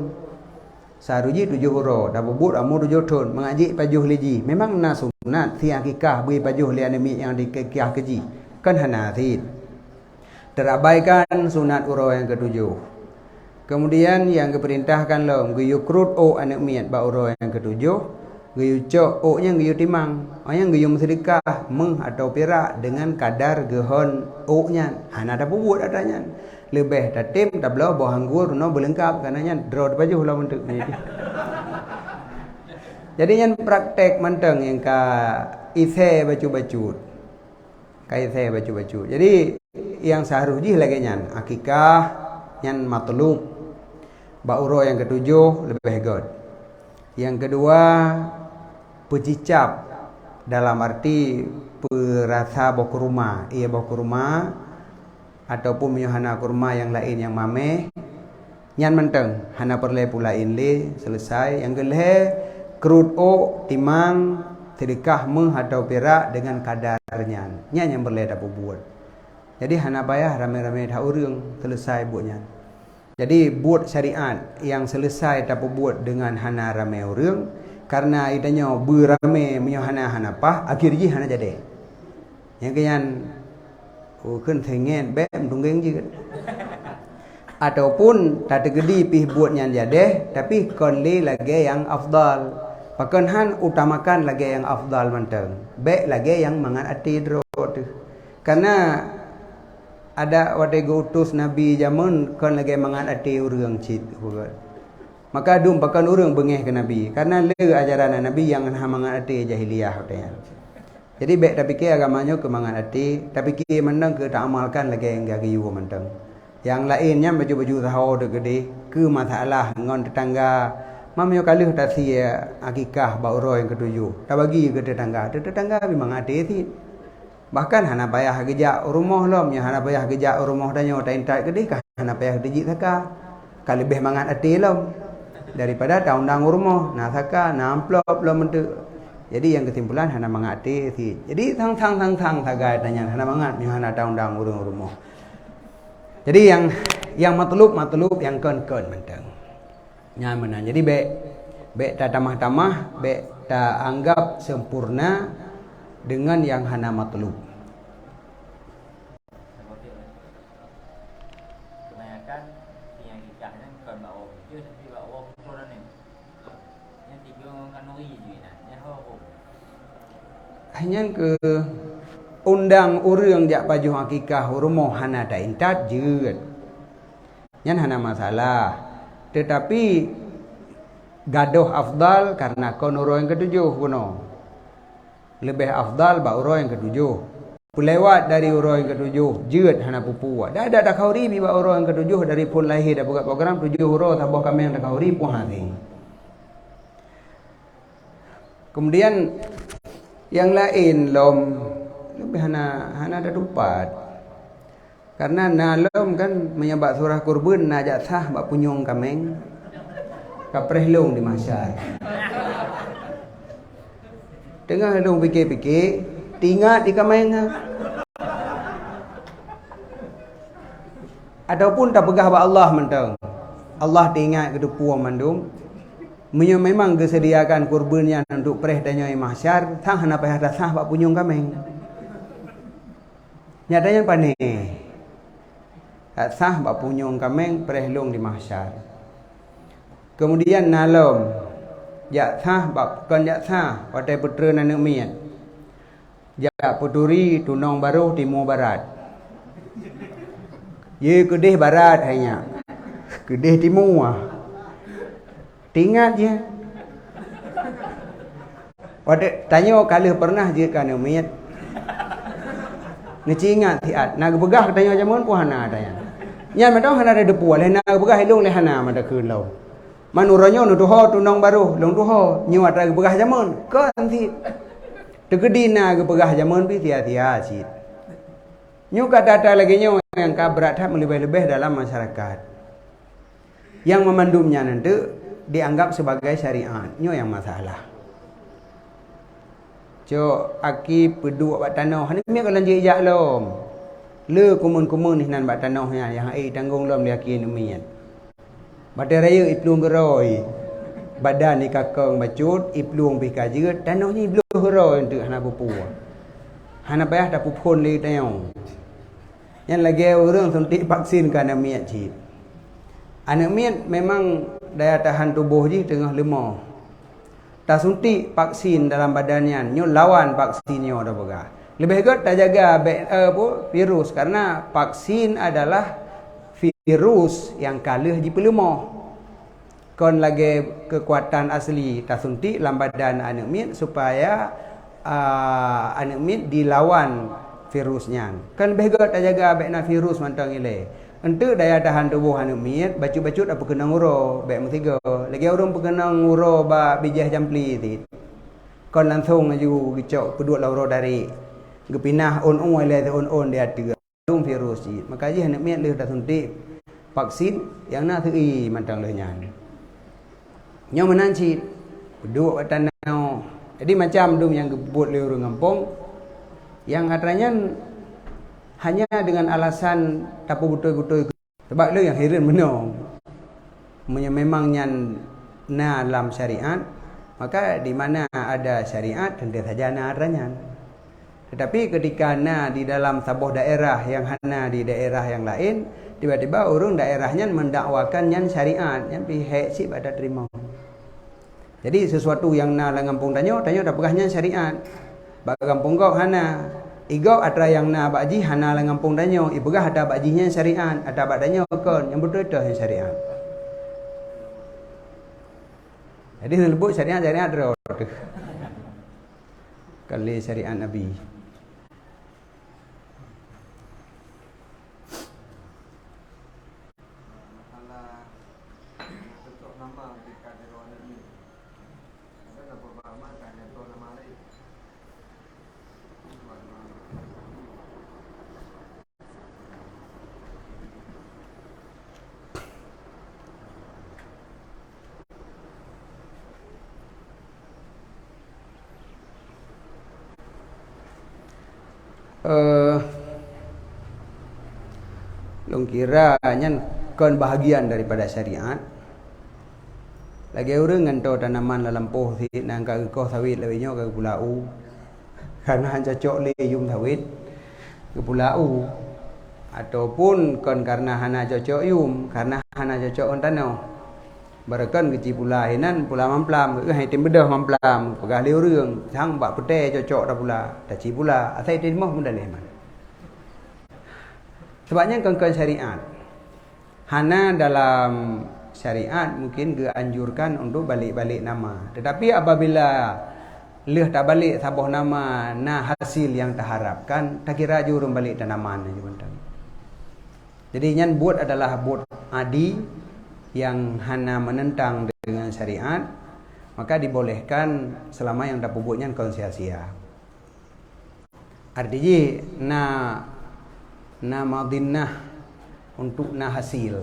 Saruji 7 uro dah bubut umur 7 tahun mengaji baju liji. Memang na sunat si akikah beri baju li anemi yang dikekah keji. Kan hana sid. Terabaikan sunat uro yang ketujuh. Kemudian yang keperintahkan lo geyu krut o anak miat ba uro yang ketujuh, geyu cok o nya geyu timang, yang geyu sedekah meng atau perak dengan kadar gehon o nya. Hana ada bubut adanya. Lebih tatim tablau bawa anggur no belengkap kananya draw baju lah untuk ni. Jadi yang praktek manteng yang ka ise baju-baju. Ka ise baju-baju. Jadi yang seharusnya lagi nyan akikah nyan matlub. Bauro yang ketujuh lebih god. Yang kedua pecicap dalam arti perasa bokurma, ia bokurma ataupun menyuhana kurma yang lain yang mameh nyan menteng hana perle pula inle selesai. Yang kedua krut o timang sedekah meng atau perak dengan kadarnya nyan yang perle dapat buat. Jadi hana payah rame-rame dah urang selesai buatnya. Jadi buat syariat yang selesai dapat buat dengan hana ramai orang karena idanya berame menyuhana hana pah akhirnya hana jadi. Yang kian kan tengen bem tunggeng je. Ataupun tak tergedi pih buatnya jadi tapi konli lagi yang afdal. Pakan han utamakan lagi yang afdal manteng. Be lagi yang mangan ati dro tu. Karena ada wate utus Nabi zaman kan lagi mangan ati urang cit bukan. Maka dum pakan urang bengeh ke Nabi karena le ajaran Nabi yang mangan ati jahiliyah katanya. Jadi baik tapi ke agamanya ke mangan ati tapi ke mendang ke tak amalkan lagi yang gagiu mendang. Yang lainnya baju-baju tahu de gede ke masalah ngon tetangga. Mamyo kali tak sia akikah bauro yang ketujuh. Tak bagi ke tetangga bi mangan ati ti. Bahkan hana payah gejak rumah lom nya hana payah gejak rumah danyo tak intat gede kah hana payah dijik saka kali lebih mangan ati lom daripada taundang rumah na saka na amplop lom mentu. Jadi yang kesimpulan hana mangan ati si. Jadi sang sagai tanya hana mangan nya hana taundang rumah. Jadi yang matlub yang kon mentang. Nya menan. Jadi be tak tamah-tamah be tak anggap sempurna dengan yang hana matlub. Kebanyakan yang nikahnya bukan bawa video tapi bawa foto ni. Yang 3 kanuri je nak. Yang apa? Hanya ke undang urang jak pajuh akikah rumah hana tak intat jeut. Nyan hana masalah. Tetapi gaduh afdal karena kon urang yang ketujuh kuno. Lebih afdal ba urang yang ketujuh. Pelewat dari urang yang ketujuh jeut hana pupu. Dah ada kauri bi ba urang yang ketujuh dari pun lahir dah buat program 7 urang tabah kami yang dah kauri pun hari. Kemudian yang lain lom lebih hana ada tempat. Karena nalom kan menyebab surah kurban najak sah bak punyung kameng. Kapreh long di mahsyar. Tengah long fikir-fikir, tingat di kameng. Ataupun tak pegah bak Allah mentang. Allah tingat kedupuan mandum. Memang disediakan kurbannya untuk pereh tanya mahsyar, tang hana payah sah bak punyung kameng. Nyatanya pandai. Tak sah bak punyung kameng pereh long di mahsyar. Kemudian nalom jak sah bak kon jak sah patai putra nanak miat. Jak puturi tunong baru timur barat. Ye kedih barat hanya. Kedih timur. Tingat je. Pada tanya kalau pernah je kan miat. Neci ingat tiat. Nak begah tanya jamun pun hana tanya. Nya matau hana ada depu leh nak begah ilung leh hana mata keun lau. Manuranyo nu tuho tunong baru, long tuho nyu atra begah jamun. Ko nanti tegedina ke begah jamun pi tia-tia sit. Nyu kata lagi nyu yang kabrat lebih-lebih dalam masyarakat. Yang memandumnya nanti dianggap sebagai syariat. Nyo yang masalah. Cok aki pedu buat tanah. Hani mi kalau lanjut ijak lom. Le kumun-kumun ni nan buat tanahnya yang tanggung lom dia aki numian. Badai raya iplung geroi. Badan ni kakang bacut iplung pi kajeut tanahnya iplung geroi untuk hana pupu. Hana payah dak pupun le tayong. Yang lagi orang suntik vaksin kan miat cip. Anak miat memang daya tahan tubuh je tengah lemah. Tak suntik vaksin dalam badannya, nyo lawan vaksinnya dah begah. Lebih kot tak jaga virus karena vaksin adalah virus yang kalah di pelemah. Kon lagi kekuatan asli tak suntik dalam badan anak miat supaya anak miat dilawan virusnya. Kan lebih kot tak jaga virus mantang ile. Untuk daya tahan tubuh anak miat, bacut-bacut apa kena nguro, baik mutiga. Lagi orang kena nguro ba bijah jampli ti. Kon langsung aju gicok pedut lauro dari gepinah on le on dia tiga. Dum virus ti. Maka ji anak miat leh dah suntik vaksin yang nak tui mantang leh nyan. Nyo menanci pedut tanah. Jadi macam dum yang gebut le orang kampung yang katanya hanya dengan alasan tapu betul-betul sebab lu yang heran benar memangnya na dalam syariat, maka di mana ada syariat tentu saja na adanya. Tetapi ketika na di dalam sebuah daerah yang hana di daerah yang lain, tiba-tiba orang daerahnya mendakwakan yang syariat, yang pihak si pada terima. Jadi sesuatu yang na dalam kampung tanya tak pegahnya syariat. Bak kampung kau hana igau atra yang na bakji hana la ngampung danyo ibegah ada bakjinya syariat ada badannya kon yang betul itu syariat. Jadi sebut syariat ro kali syariat Nabi. Long kiranya kon bahagian daripada syariat. Lagi orang ngantau tanaman dalam poh si nang kag koh sawit lewinyo kag pulau. Karena cocok le yum sawit ke pulau ataupun kon karena hana cocok yum karena hana cocok on tanah. Barakan keci pula hinan pula mamplam hai tim bedah mamplam pegah liu reung sang bak pete cocok dah pula taci pula asai timah pun dah leh. Sebabnya kengkang syariat. Hana dalam syariat mungkin dianjurkan untuk balik-balik nama. Tetapi apabila leh tak balik sabuh nama na hasil yang terharapkan, tak kira jurung balik tanaman je bentang. Jadi yang buat adalah buat adi yang hana menentang dengan syariat, maka dibolehkan selama yang tak pupuknya kau sia-sia. Artinya na madinah untuk na hasil.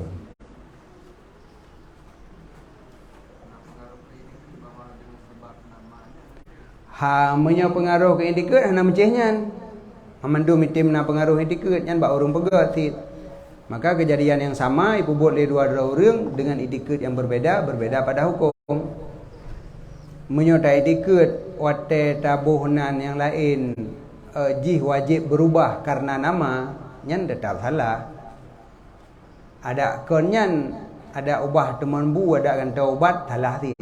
Menyo pengaruh ke indikat hana mencehnya. Amandu mitim na pengaruh indikat nyan bak urung pegat sit. Maka kejadian yang sama ibu buat le dua orang dengan indikat yang berbeda pada hukum. Menyo ta indikat wate tabuhnan yang lain jih wajib berubah karena nama nyan tetap salah. Ada konyan ada ubah teman bu ada gantau ubat salah sit.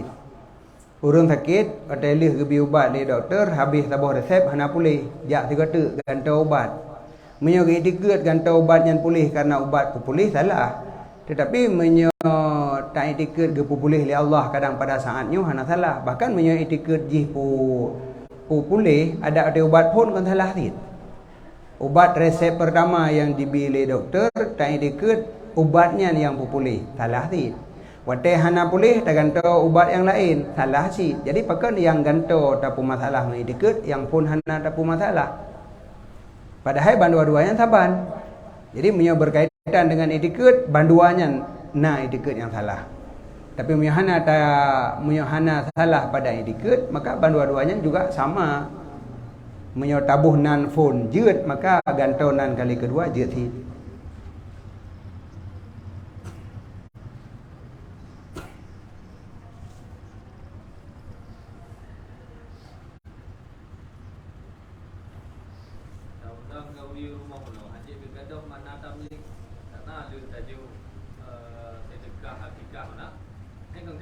Urang sakit, ada lih pergi ubat le doktor, habis tabuh resep hana pulih. Jak 3 tek gantau ubat. Menyo ge diket gantau ubat yang pulih karena ubat pulih salah. Tetapi menyo tak diket ge pulih li Allah kadang pada saatnya hana salah. Bahkan menyo diket jih pulih ada ubat pun kan salah tit. Ubat resep pertama yang dibeli doktor tak diket ubatnya yang pulih salah tit. Wate hana pulih tak ganto ubat yang lain salah si. Jadi pakan yang ganto tak pu masalah ngai deket, yang pun hana tak pu masalah. Padahal bandua-duanya saban. Jadi menyo berkaitan dengan etiket banduanya na etiket yang salah. Tapi menyo hana salah pada etiket, maka bandua-duanya juga sama. Menyo tabuh nan phone jeut, maka ganto nan kali kedua jeut si.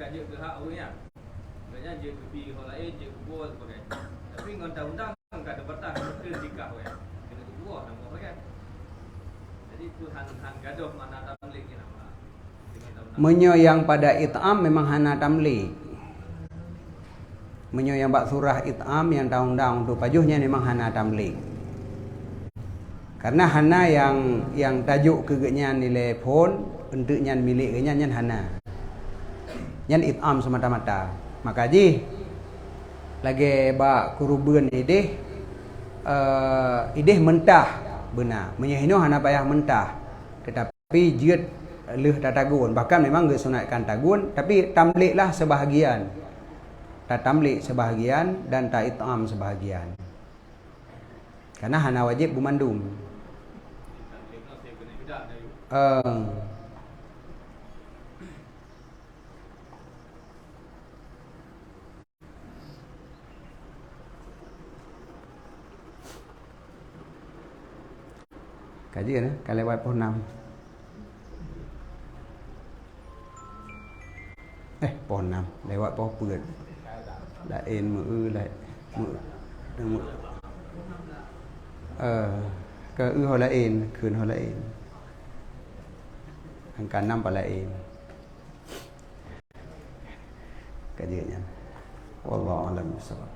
Kaji ke hak orang yang maknanya dia kepi orang lain dia kubur sebagai tapi ngon undang kan ada batang betul nikah we kena kubur nama orang kan jadi tu han gaduh mana tamlik ni nama menyo yang pada it'am memang hana tamlik. Menyo yang bak surah it'am yang undang untuk pajuhnya memang hana tamlik. Karena hana yang tajuk kegenyan nilai phone untuk nyan milik genyan nyan hana. Yang it'am semata-mata. Maka ji lagi bak kuruban ideh mentah benar. Menyehino hana payah mentah. Tetapi jeut leh tatagun. Bahkan memang ge sunatkan tagun, tapi tamliklah sebahagian. Tak tamlik sebahagian dan tak it'am sebahagian. Karena hana wajib bumandum. Kaji kan kalau lewat pohon 6. Pohon 6 lewat pohon pun. Lain lain ke ho lainคืนho lain. Angka 6 pa lain. Kajinya. Wallahu a'lam bishawab.